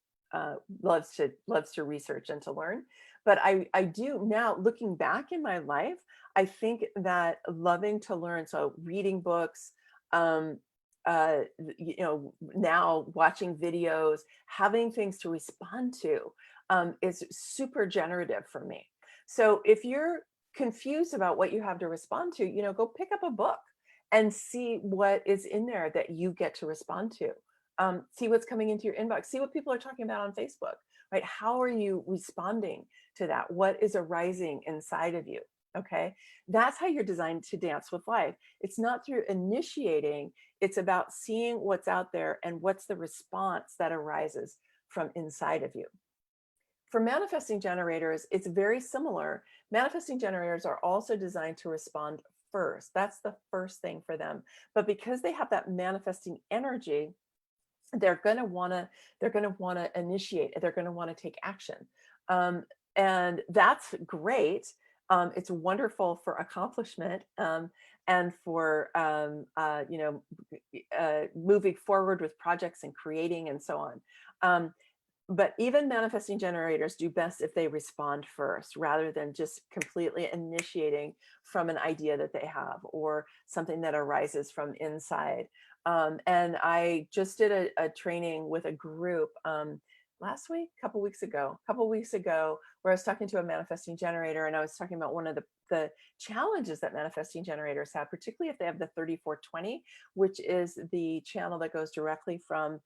loves to research and to learn. But I do now, looking back in my life, I think that loving to learn, so reading books, now watching videos, having things to respond to, is super generative for me. So if you're confused about what you have to respond to, go pick up a book and see what is in there that you get to respond to. See what's coming into your inbox, see what people are talking about on Facebook, right? How are you responding to that? What is arising inside of you? Okay. That's how you're designed to dance with life. It's not through initiating, it's about seeing what's out there and what's the response that arises from inside of you. For manifesting generators, it's very similar. Manifesting generators are also designed to respond first. That's the first thing for them. But because they have that manifesting energy, they're going to want to initiate, they're going to want to take action. And that's great. It's wonderful for accomplishment, and for moving forward with projects and creating and so on. But even manifesting generators do best if they respond first, rather than just completely initiating from an idea that they have or something that arises from inside. And I just did a training with a group last week, a couple weeks ago, where I was talking to a manifesting generator, and I was talking about one of the challenges that manifesting generators have, particularly if they have the 3420, which is the channel that goes directly from,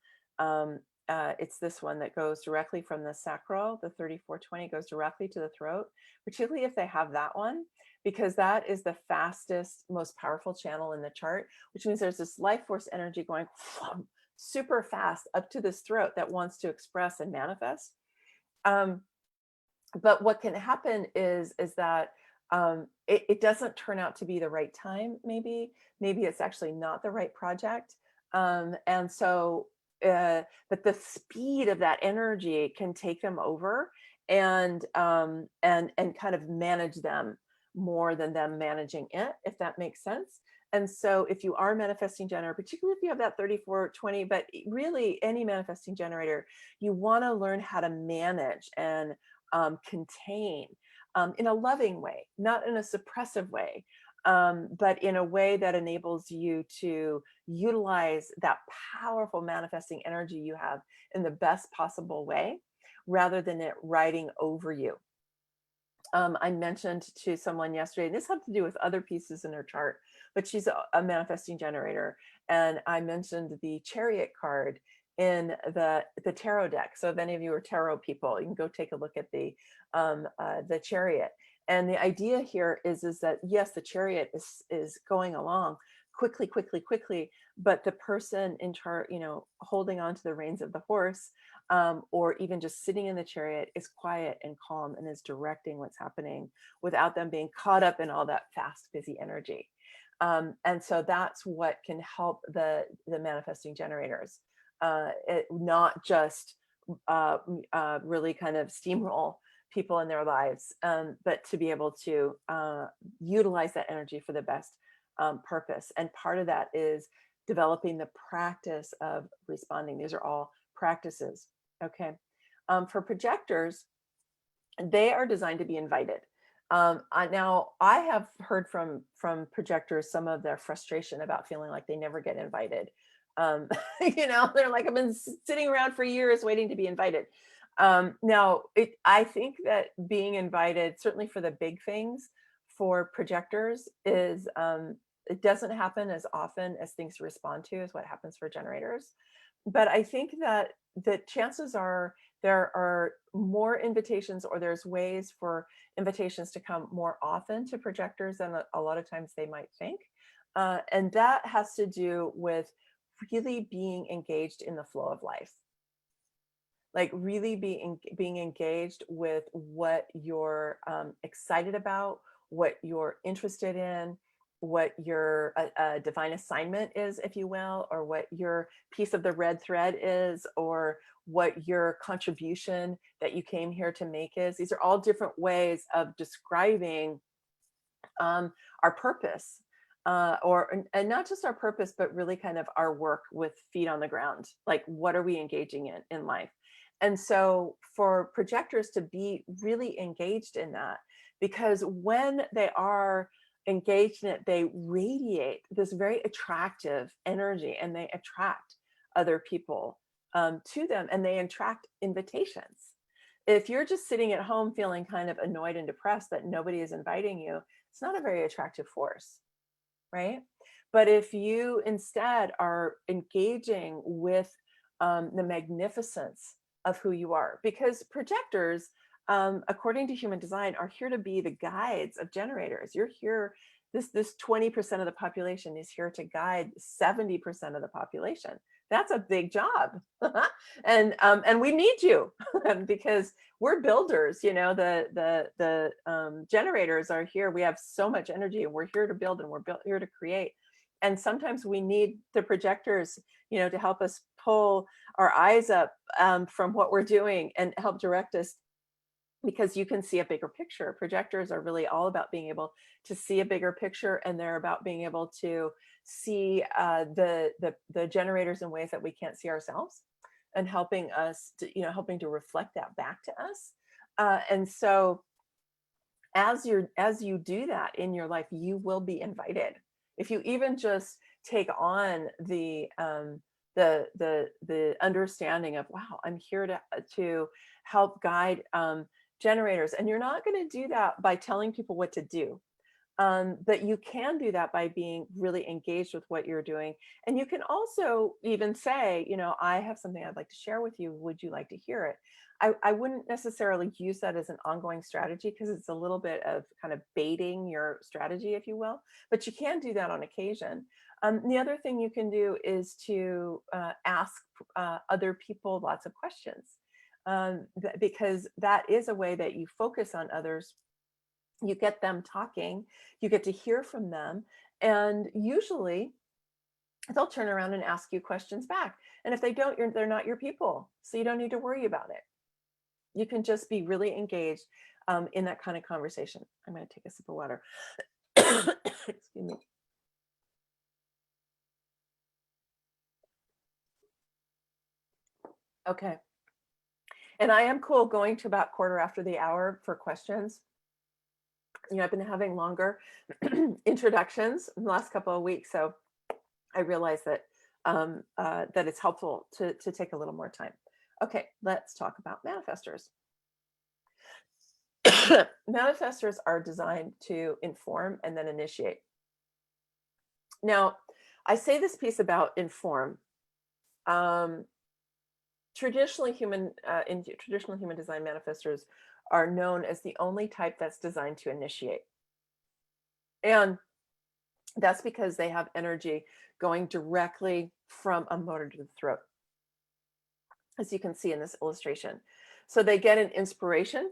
it's this one that goes directly from the sacral. The 3420 goes directly to the throat, particularly if they have that one, because that is the fastest, most powerful channel in the chart, which means there's this life force energy going super fast up to this throat that wants to express and manifest. But what can happen is that it doesn't turn out to be the right time. Maybe it's actually not the right project. And so, but the speed of that energy can take them over and kind of manage them more than them managing it, if that makes sense. And so if you are a manifesting generator, particularly if you have that 3420, but really any manifesting generator, you want to learn how to manage and contain in a loving way, not in a suppressive way, but in a way that enables you to utilize that powerful manifesting energy you have in the best possible way, rather than it riding over you. I mentioned to someone yesterday, and this had to do with other pieces in her chart, but she's a manifesting generator. And I mentioned the Chariot card in the tarot deck. So if any of you are tarot people, you can go take a look at the Chariot. And the idea here is that yes, the Chariot is going along quickly, quickly, quickly, but the person in chart, holding on to the reins of the horse, or even just sitting in the chariot, is quiet and calm and is directing what's happening without them being caught up in all that fast, busy energy. And so that's what can help the manifesting generators, not just really kind of steamroll people in their lives, but to be able to utilize that energy for the best purpose. And part of that is developing the practice of responding. These are all practices. Okay. For projectors, they are designed to be invited. Now, I have heard from projectors some of their frustration about feeling like they never get invited. They're like, I've been sitting around for years waiting to be invited. Now, I think that being invited, certainly for the big things, for projectors is it doesn't happen as often as things to respond to is what happens for generators. But I think that the chances are there are more invitations, or there's ways for invitations to come more often to projectors than a lot of times they might think. And that has to do with really being engaged in the flow of life. Like really being engaged with what you're excited about, what you're interested in, what your divine assignment is, if you will, or what your piece of the red thread is, or what your contribution that you came here to make is. These are all different ways of describing our purpose, and not just our purpose, but really kind of our work with feet on the ground. Like, what are we engaging in life? And so for projectors to be really engaged in that, because when they are engaged in it, they radiate this very attractive energy, and they attract other people to them, and they attract invitations. If you're just sitting at home feeling kind of annoyed and depressed that nobody is inviting you, it's not a very attractive force, right? But if you instead are engaging with the magnificence of who you are, because projectors, according to human design, are here to be the guides of generators. You're here, this 20% of the population is here to guide 70% of the population. That's a big job. And we need you because we're builders. The generators are here. We have so much energy, and we're here to build, and we're here to create. And sometimes we need the projectors, to help us pull our eyes up from what we're doing and help direct us, because you can see a bigger picture. Projectors are really all about being able to see a bigger picture, and they're about being able to see the generators in ways that we can't see ourselves, and helping us to, helping to reflect that back to us. And so as you do that in your life, you will be invited. If you even just take on the understanding of, wow, I'm here to help guide generators. And you're not going to do that by telling people what to do. But you can do that by being really engaged with what you're doing. And you can also even say, I have something I'd like to share with you. Would you like to hear it? I wouldn't necessarily use that as an ongoing strategy, because it's a little bit of kind of baiting your strategy, if you will, but you can do that on occasion. The other thing you can do is to ask other people lots of questions, because that is a way that you focus on others. You get them talking, you get to hear from them, and usually they'll turn around and ask you questions back. And if they don't, they're not your people, so you don't need to worry about it. You can just be really engaged in that kind of conversation. I'm going to take a sip of water. Excuse me. Okay. And I am cool going to about quarter after the hour for questions. I've been having longer introductions in the last couple of weeks, so I realize that that it's helpful to take a little more time. Okay, let's talk about manifestors. Manifestors are designed to inform and then initiate. Now, I say this piece about inform. Um, in traditional human design, manifestors are known as the only type that's designed to initiate. And that's because they have energy going directly from a motor to the throat, as you can see in this illustration. So they get an inspiration,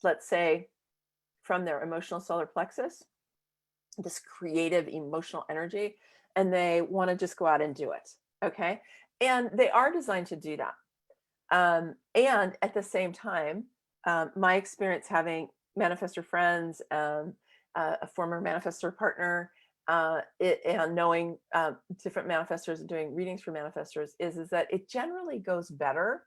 let's say from their emotional solar plexus, this creative emotional energy, and they want to just go out and do it. Okay. And they are designed to do that. And at the same time, my experience having manifestor friends, a former manifestor partner, and knowing different manifestors and doing readings for manifestors is that it generally goes better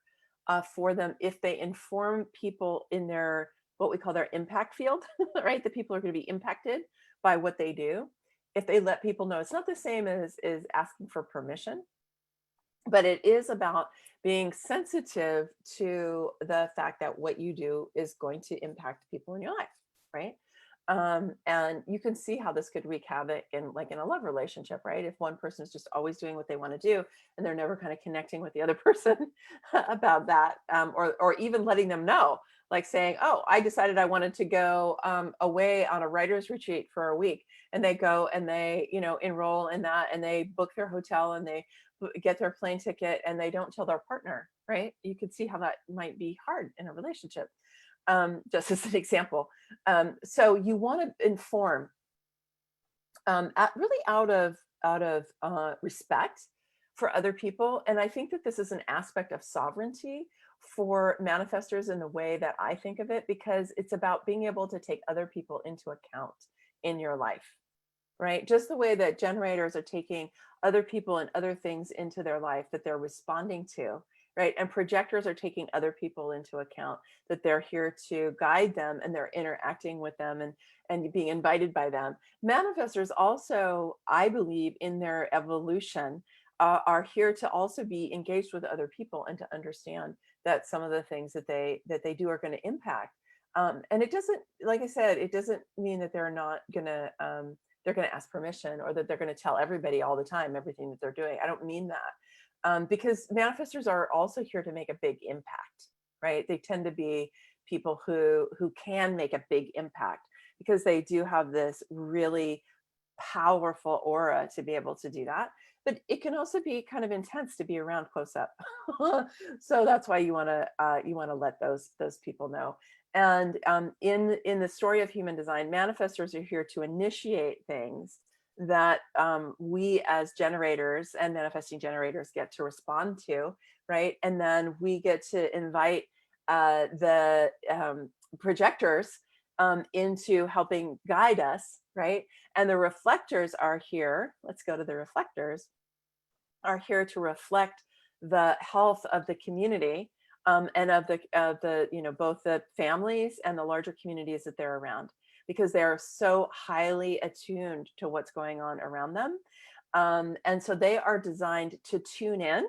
for them if they inform people in their what we call their impact field, right? The people are going to be impacted by what they do. If they let people know, it's not the same as is asking for permission, but it is about being sensitive to the fact that what you do is going to impact people in your life, right? And you can see how this could wreak havoc in like in a love relationship, right? If one person is just always doing what they want to do and they're never kind of connecting with the other person about that, or even letting them know, like saying, "Oh, I decided I wanted to go away on a writer's retreat for a week," and they go and they, enroll in that and they book their hotel and they get their plane ticket and they don't tell their partner, right? You could see how that might be hard in a relationship, just as an example. So you want to inform really out of respect for other people. And I think that this is an aspect of sovereignty for manifestors in the way that I think of it, because it's about being able to take other people into account in your life, right? Just the way that generators are taking other people and other things into their life that they're responding to, right? And projectors are taking other people into account, that they're here to guide them and they're interacting with them and being invited by them. Manifestors also, I believe, in their evolution, are here to also be engaged with other people and to understand that some of the things that they do are going to impact. And it doesn't, like I said, it doesn't mean that they're not going to they're going to ask permission or that they're going to tell everybody all the time everything that they're doing. I don't mean that, because manifestors are also here to make a big impact, right? They tend to be people who can make a big impact because they do have this really powerful aura to be able to do that. But it can also be kind of intense to be around close up. So that's why you want to let those people know. And in the story of human design, manifestors are here to initiate things that we as generators and manifesting generators get to respond to, right? And then we get to invite the projectors into helping guide us, right? And the reflectors are here. Let's go to the reflectors. Are here to reflect the health of the community, and of the both the families and the larger communities that they're around, because they are so highly attuned to what's going on around them, and so they are designed to tune in.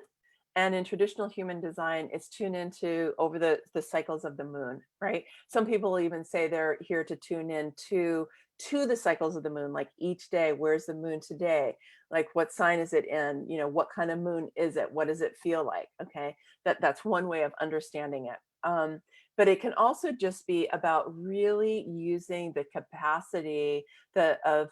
And in traditional human design, it's tune into over the cycles of the moon, right? Some people even say they're here to tune in to the cycles of the moon, like each day, where's the moon today? Like what sign is it in? What kind of moon is it? What does it feel like? Okay, that's one way of understanding it. But it can also just be about really using the capacity of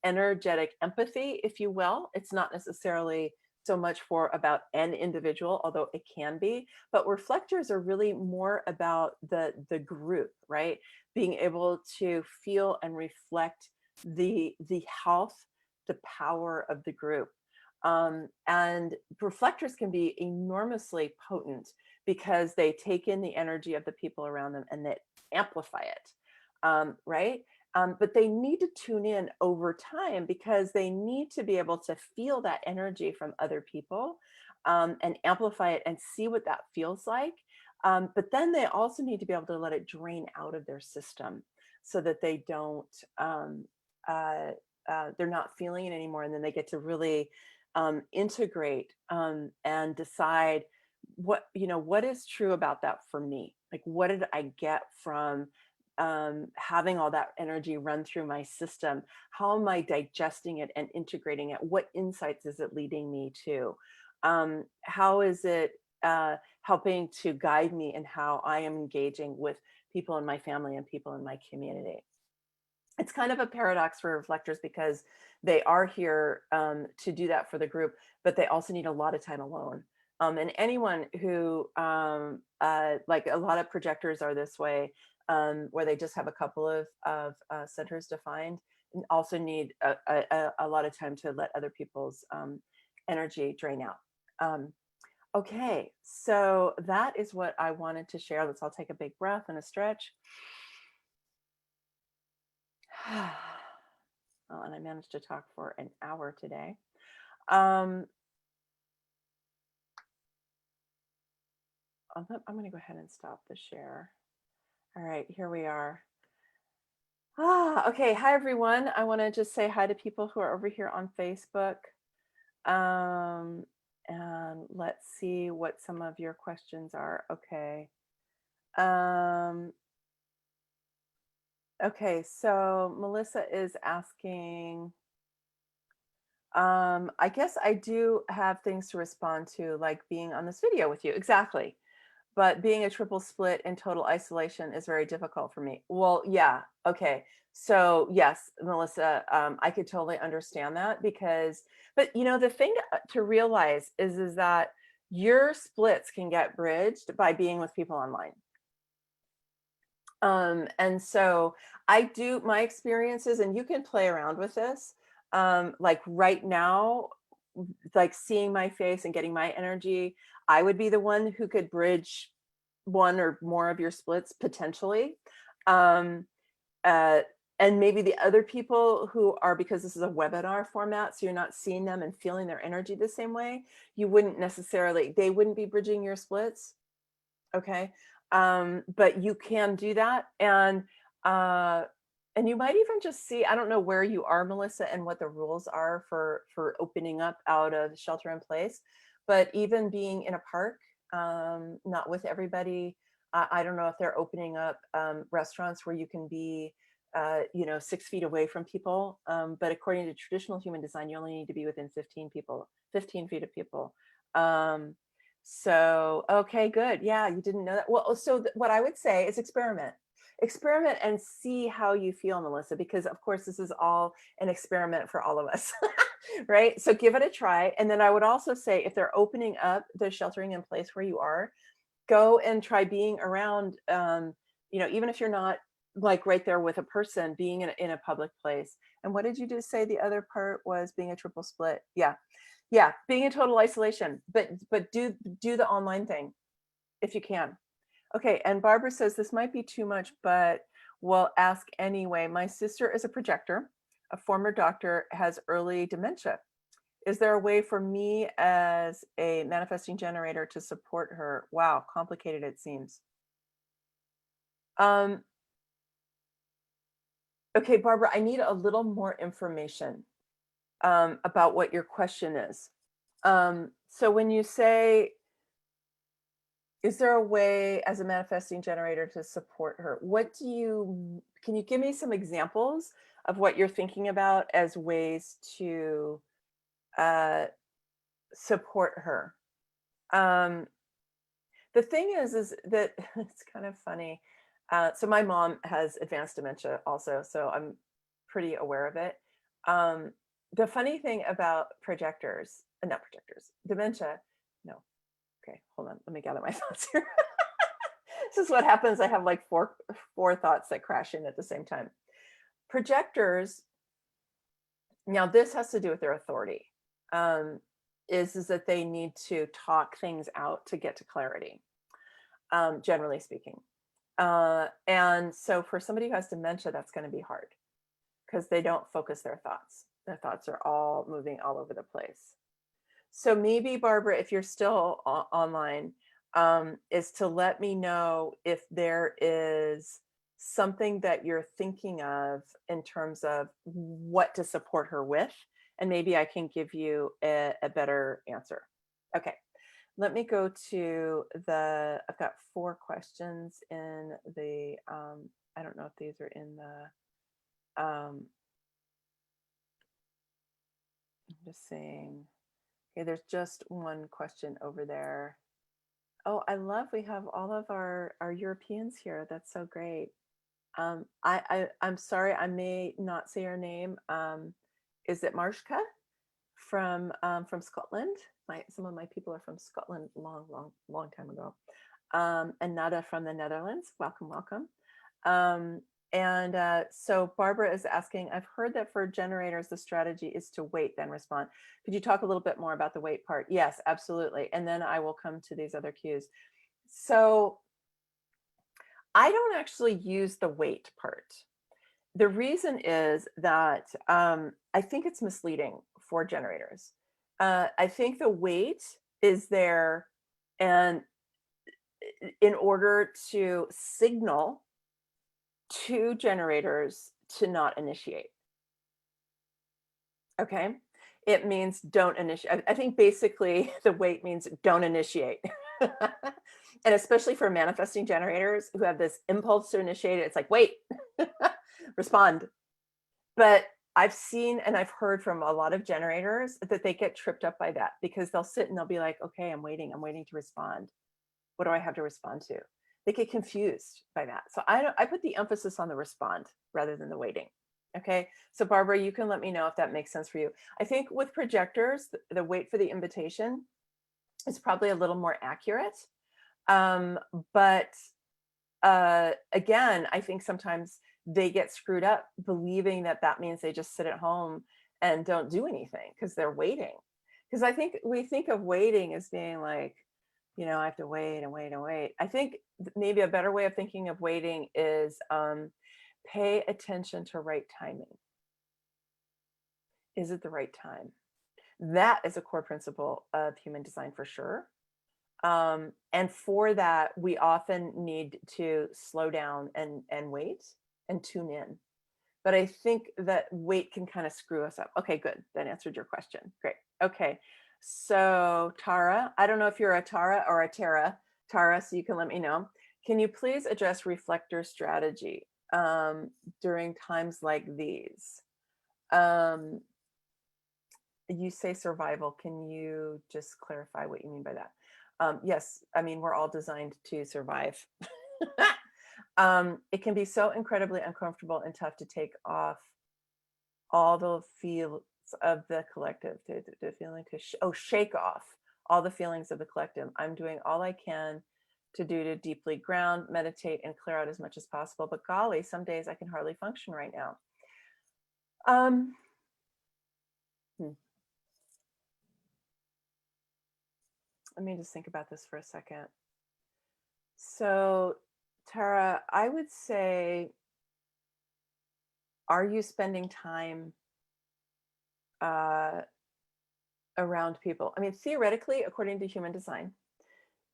energetic empathy, if you will. It's not necessarily so much for about an individual, although it can be, but reflectors are really more about the group, right? Being able to feel and reflect the health, the power of the group. And reflectors can be enormously potent because they take in the energy of the people around them and they amplify it, right? But they need to tune in over time because they need to be able to feel that energy from other people, and amplify it and see what that feels like. But then they also need to be able to let it drain out of their system so that they don't, they're not feeling it anymore. And then they get to really integrate, and decide what is true about that for me. Like, what did I get from having all that energy run through my system, how am I digesting it and integrating it? What insights is it leading me to? How is it helping to guide me in how I am engaging with people in my family and people in my community? It's kind of a paradox for reflectors because they are here to do that for the group, but they also need a lot of time alone. And anyone who, like a lot of projectors are this way, where they just have a couple of centers defined, and also need a lot of time to let other people's energy drain out. Okay, so that is what I wanted to share. Let's all take a big breath and a stretch. Oh, and I managed to talk for an hour today. I'm going to go ahead and stop the share. All right, here we are. Okay. Hi, everyone. I want to just say hi to people who are over here on Facebook. And let's see what some of your questions are. Okay. Okay, so Melissa is asking, I guess I do have things to respond to, like being on this video with you. Exactly. But being a triple split in total isolation is very difficult for me. Well, yeah. Okay. So yes, Melissa, I could totally understand that because, but you know, the thing to realize is that your splits can get bridged by being with people online. And so I do my experiences, and you can play around with this. Like right now, like seeing my face and getting my energy, I would be the one who could bridge one or more of your splits potentially. Um, uh, and maybe the other people who are, because this is a webinar format, so you're not seeing them and feeling their energy the same way, you wouldn't necessarily, they wouldn't be bridging your splits. Okay. But you can do that. And you might even just see, I don't know where you are, Melissa, and what the rules are for opening up out of shelter in place, but even being in a park, not with everybody, I don't know if they're opening up restaurants where you can be 6 feet away from people. But according to traditional human design, you only need to be within 15 feet of people. So, okay, good. Yeah, you didn't know that. Well, so what I would say is experiment and see how you feel, Melissa, because of course this is all an experiment for all of us, right? So give it a try. And then I would also say, if they're opening up the sheltering in place where you are, go and try being around, even if you're not like right there with a person, being in a public place. And what did you just say? The other part was being a triple split. Yeah, being in total isolation, but do the online thing if you can. Okay, and Barbara says this might be too much, but we'll ask anyway. My sister is a projector. A former doctor has early dementia. Is there a way for me as a manifesting generator to support her? Wow, complicated it seems. Okay, Barbara, I need a little more information about what your question is. So when you say, is there a way as a manifesting generator to support her? Can you give me some examples of what you're thinking about as ways to support her? The thing is that it's kind of funny. So my mom has advanced dementia also, so I'm pretty aware of it. The funny thing about not projectors, dementia, no. Okay, hold on. Let me gather my thoughts here. This is what happens. I have like four thoughts that crash in at the same time. Projectors, now this has to do with their authority, is that they need to talk things out to get to clarity, generally speaking. And so for somebody who has dementia, that's going to be hard because they don't focus their thoughts. Their thoughts are all moving all over the place. So maybe, Barbara, if you're still online, is to let me know if there is something that you're thinking of in terms of what to support her with, and maybe I can give you a better answer. Okay, let me go to I've got 4 questions in the, I don't know if these are in the, I'm just saying, okay, there's just one question over there. Oh, I love we have all of our Europeans here. That's so great. I'm sorry, I may not say your name. Is it Marshka from Scotland? Some of my people are from Scotland, long time ago. And Nada from the Netherlands. Welcome, welcome. So Barbara is asking, I've heard that for generators, the strategy is to wait, then respond. Could you talk a little bit more about the wait part? Yes, absolutely. And then I will come to these other cues. So I don't actually use the wait part. The reason is that I think it's misleading for generators. I think the wait is there and in order to signal to generators to not initiate. Okay. It means don't initiate. I think basically the wait means don't initiate. And especially for manifesting generators who have this impulse to initiate it, it's like, wait, respond. But I've seen and I've heard from a lot of generators that they get tripped up by that because they'll sit and they'll be like, okay, I'm waiting to respond. What do I have to respond to? They get confused by that. So I put the emphasis on the respond rather than the waiting. Okay. So Barbara, you can let me know if that makes sense for you. I think with projectors, the wait for the invitation is probably a little more accurate. But again, I think sometimes they get screwed up believing that that means they just sit at home and don't do anything because they're waiting. Because I think we think of waiting as being like, I have to wait and wait and wait. I think maybe a better way of thinking of waiting is pay attention to right timing. Is it the right time? That is a core principle of human design for sure. And for that, we often need to slow down and wait and tune in. But I think that wait can kind of screw us up. Okay, good. That answered your question. Great. Okay. So Tara, I don't know if you're a Tara or a Tara, Tara, so you can let me know. Can you please address reflector strategy during times like these? You say survival. Can you just clarify what you mean by that? Yes, I mean, we're all designed to survive. It can be so incredibly uncomfortable and tough to take off all the feels of the collective, the feeling to shake off all the feelings of the collective. I'm doing all I can to deeply ground, meditate, and clear out as much as possible. But golly, some days I can hardly function right now. Let me just think about this for a second. So, Tara, I would say, are you spending time around people? I mean, theoretically, according to human design,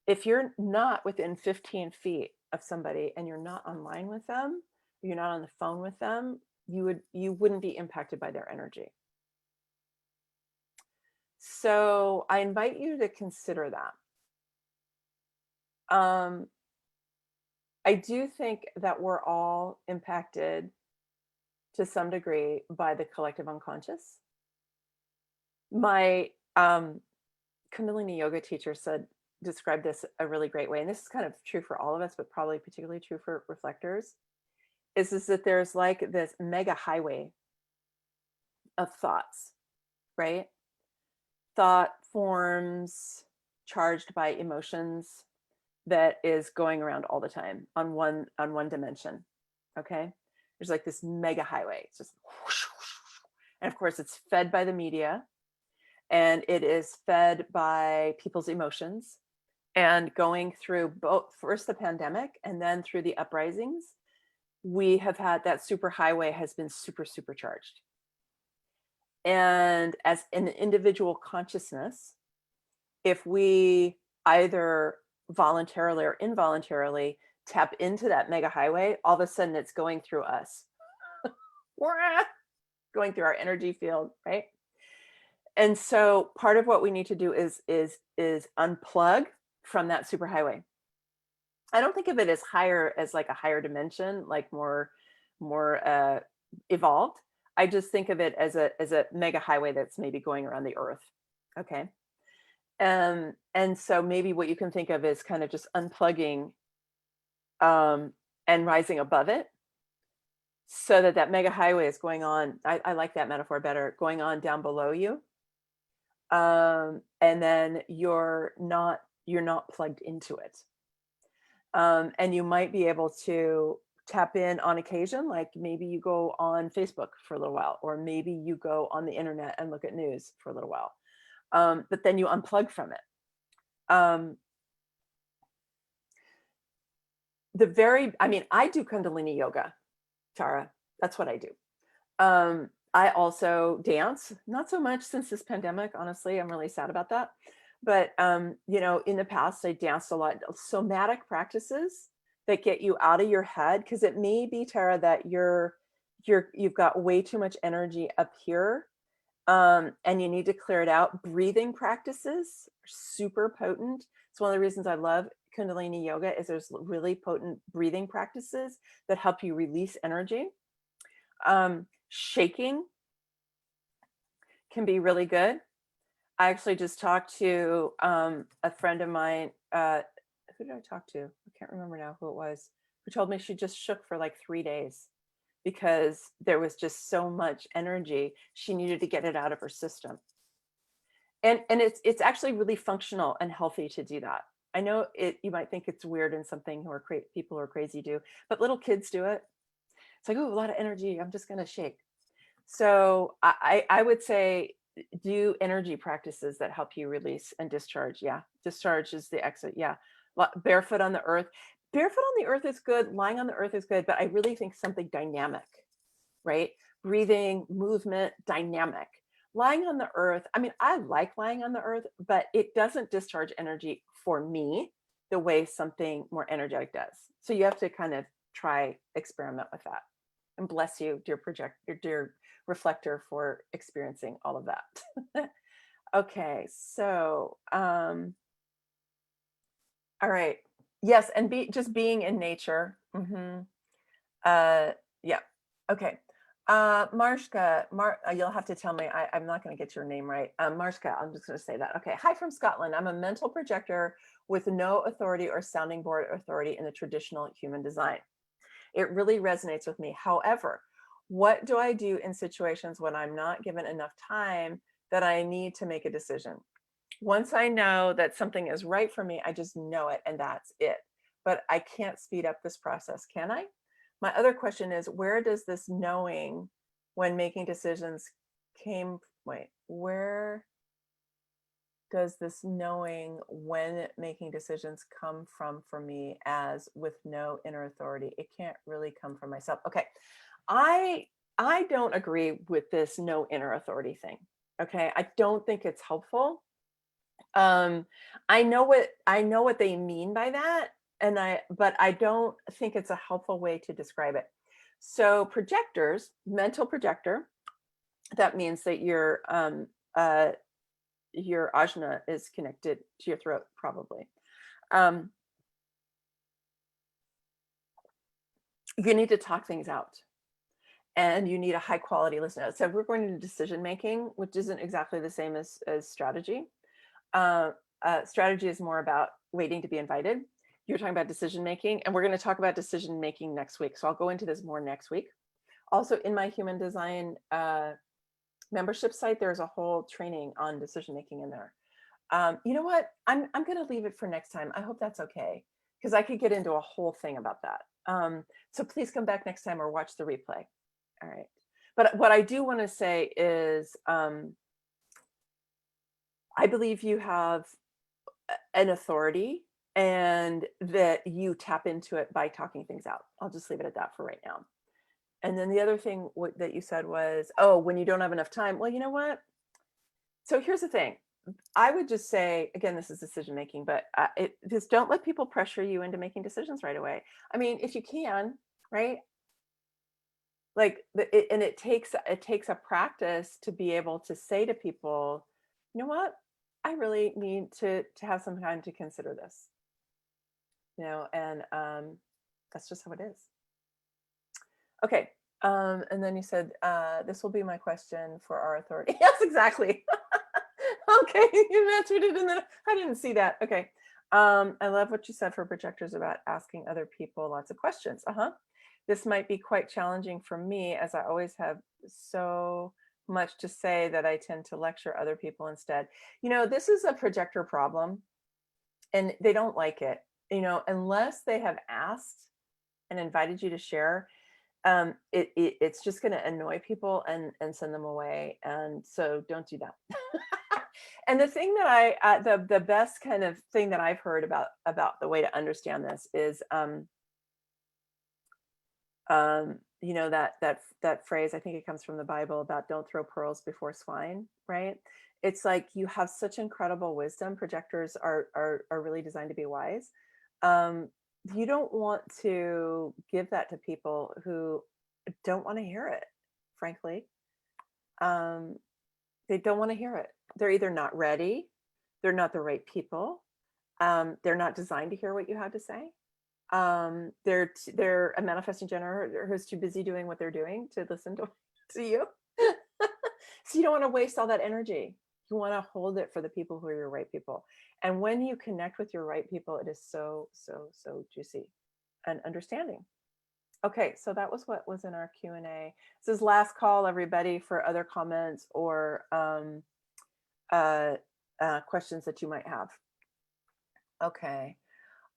if you're not within 15 feet of somebody and you're not online with them, you're not on the phone with them, you wouldn't be impacted by their energy. So I invite you to consider that. I do think that we're all impacted to some degree by the collective unconscious. My Kundalini yoga teacher described this a really great way, and this is kind of true for all of us, but probably particularly true for reflectors, is that there's like this mega highway of thoughts, right? Thought forms charged by emotions that is going around all the time on one dimension. Okay, there's like this mega highway. It's just whoosh, whoosh, and of course it's fed by the media, and it is fed by people's emotions, and going through both first the pandemic and then through the uprisings, we have had that super highway has been supercharged. And as an individual consciousness, if we either voluntarily or involuntarily tap into that mega highway, all of a sudden it's going through us, going through our energy field, right? And so part of what we need to do is unplug from that superhighway. I don't think of it as higher, as like a higher dimension, like more evolved. I just think of it as a mega highway that's maybe going around the earth. Okay. And so maybe what you can think of is kind of just unplugging um and rising above it, so that that mega highway is going on. I like that metaphor better, going on down below you. And then you're not plugged into it. And you might be able to tap in on occasion, like maybe you go on Facebook for a little while, or maybe you go on the internet and look at news for a little while. But then you unplug from it. Um, I do Kundalini yoga, Tara. That's what I do. I also dance, not so much since this pandemic, honestly. I'm really sad about that. But in the past, I danced a lot. Somatic practices that get you out of your head, because it may be, Tara, that you've got way too much energy up here, and you need to clear it out. Breathing practices are super potent. It's one of the reasons I love Kundalini yoga, is there's really potent breathing practices that help you release energy. Shaking can be really good. I actually just talked to a friend of mine. Who did I talk to? I can't remember now who it was, who told me she just shook for like 3 days because there was just so much energy. She needed to get it out of her system. And it's actually really functional and healthy to do that. I know you might think it's weird and something people who are crazy do, but little kids do it. It's like, oh, a lot of energy, I'm just going to shake. So I would say do energy practices that help you release and discharge. Yeah, discharge is the exit. Yeah, barefoot on the earth. Barefoot on the earth is good. Lying on the earth is good, but I really think something dynamic, right? Breathing, movement, dynamic. Lying on the earth, I mean, I like lying on the earth, but it doesn't discharge energy for me the way something more energetic does. So you have to kind of experiment with that. And bless you, dear reflector, for experiencing all of that. Okay, so all right. Yes, and just being in nature. Yeah. Okay. Marshka, you'll have to tell me. I'm not going to get your name right. Marshka, I'm just going to say that. Okay. Hi from Scotland. I'm a mental projector with no authority or sounding board authority in the traditional human design. It really resonates with me. However, what do I do in situations when I'm not given enough time that I need to make a decision? Once I know that something is right for me, I just know it and that's it. But I can't speed up this process, can I? My other question is, where does this knowing when making decisions where does this knowing when making decisions come from for me, as with no inner authority? It can't really come from myself. Okay. I don't agree with this no inner authority thing. Okay. I don't think it's helpful. I know what they mean by that, but I don't think it's a helpful way to describe it. So projectors, mental projector, that means that your ajna is connected to your throat, probably. You need to talk things out, and you need a high quality listener. So we're going into decision making, which isn't exactly the same as strategy. Strategy is more about waiting to be invited. You're talking about decision making, and we're going to talk about decision making next week. So I'll go into this more next week. Also, in my human design membership site, there's a whole training on decision making in there. You know what? I'm going to leave it for next time. I hope that's okay, because I could get into a whole thing about that. So please come back next time or watch the replay. All right. But what I do want to say is, I believe you have an authority and that you tap into it by talking things out. I'll just leave it at that for right now. And then the other thing that you said was, oh, when you don't have enough time. Well, you know what? So here's the thing. I would just say, again, this is decision making, but just don't let people pressure you into making decisions right away. I mean, if you can, right? and it takes a practice to be able to say to people, you know what, I really need to have some time to consider this, and that's just how it is. Okay. And then you said, this will be my question for our authority. Yes, exactly. Okay, you answered it, and then I didn't see that. Okay. I love what you said for projectors about asking other people lots of questions. This might be quite challenging for me, as I always have so much to say that I tend to lecture other people instead. This is a projector problem, and they don't like it, unless they have asked and invited you to share. It's just going to annoy people and send them away. And so don't do that. And the thing that the best kind of thing that I've heard about the way to understand this is, that phrase, I think it comes from the Bible, about don't throw pearls before swine, right? It's like, you have such incredible wisdom. Projectors are really designed to be wise. Um, you don't want to give that to people who don't want to hear it, frankly. Um, they don't want to hear it. They're either not ready, they're not the right people, they're not designed to hear what you have to say. They're a manifesting generator who's too busy doing what they're doing to listen to you. So you don't want to waste all that energy. You want to hold it for the people who are your right people. And when you connect with your right people, it is so, so, so juicy and understanding. Okay, so that was what was in our Q&A. This is last call, everybody, for other comments or questions that you might have. Okay.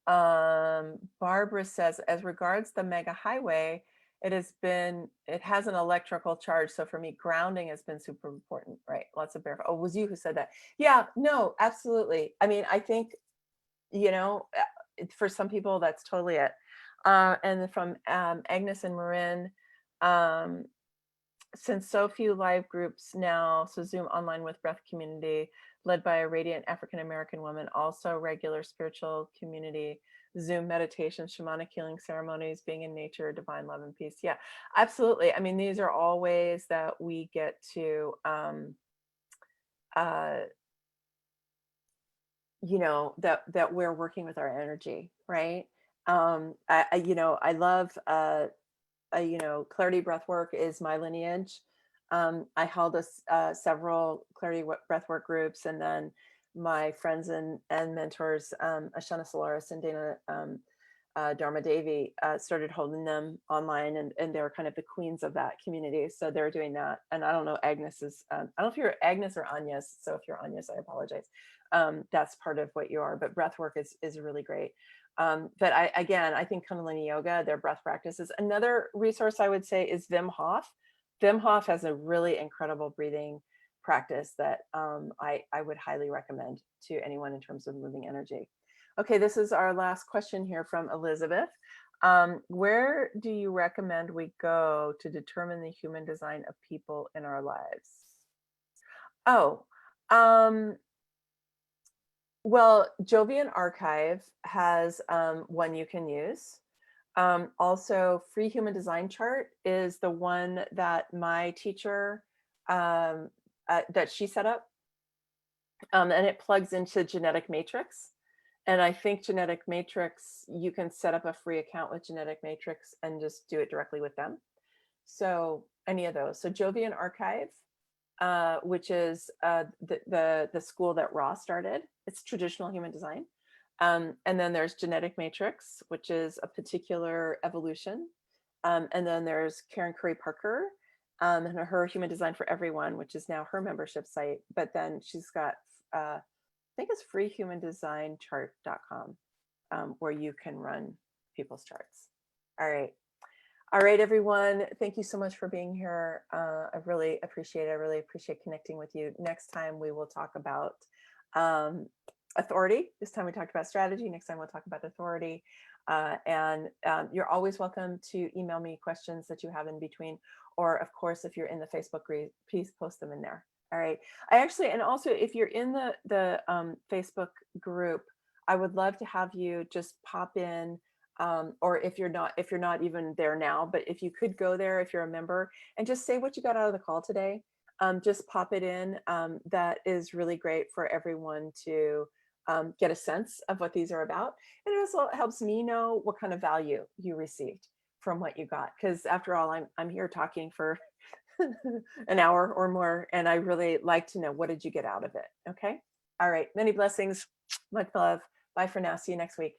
Barbara says, as regards the mega highway, it has an electrical charge. So for me, grounding has been super important, right? Lots of barefoot. Oh, it was you who said that. Yeah, no, absolutely. I mean, I think, for some people, that's totally it. And from Agnes and Marin, since so few live groups now, so Zoom online with breath community led by a radiant African-American woman, also regular spiritual community, Zoom meditation, shamanic healing ceremonies, being in nature, divine love and peace. Yeah, absolutely. I mean, these are all ways that we get to, that we're working with our energy, right? I love, clarity breath work is my lineage. I held several clarity breath work groups, and then my friends and mentors, Ashana Solaris and Dana Dharma Devi, started holding them online, and they were kind of the queens of that community. So they're doing that. And I don't know, Agnes is, I don't know if you're Agnes or Agnes. So if you're Agnes, I apologize. That's part of what you are, but breath work is really great. But I think Kundalini Yoga, their breath practices. Another resource I would say is Wim Hof. Wim Hof has a really incredible breathing practice that I would highly recommend to anyone in terms of moving energy. Okay, this is our last question here from Elizabeth. Where do you recommend we go to determine the human design of people in our lives? Oh, well, Jovian Archive has one you can use. Also, Free Human Design Chart is the one that my teacher, that she set up. And it plugs into Genetic Matrix. And I think Genetic Matrix, you can set up a free account with Genetic Matrix and just do it directly with them. So any of those. So Jovian Archive, which is the school that Ra started. It's traditional human design. And then there's Genetic Matrix, which is a particular evolution. And then there's Karen Curry Parker, and her Human Design for Everyone, which is now her membership site. But then she's got, I think it's freehumandesignchart.com, where you can run people's charts. All right. All right, everyone. Thank you so much for being here. I really appreciate it. I really appreciate connecting with you. Next time we will talk about authority. This time we talked about strategy. Next time we'll talk about authority. And you're always welcome to email me questions that you have in between. Or of course, if you're in the Facebook group, please post them in there. All right. And also if you're in the Facebook group, I would love to have you just pop in or if you're not even there now, but if you could go there, if you're a member, and just say what you got out of the call today, just pop it in. That is really great for everyone to get a sense of what these are about. And it also helps me know what kind of value you received from what you got. Because after all, I'm here talking for an hour or more, and I really like to know, what did you get out of it? Okay. All right. Many blessings. Much love. Bye for now. See you next week.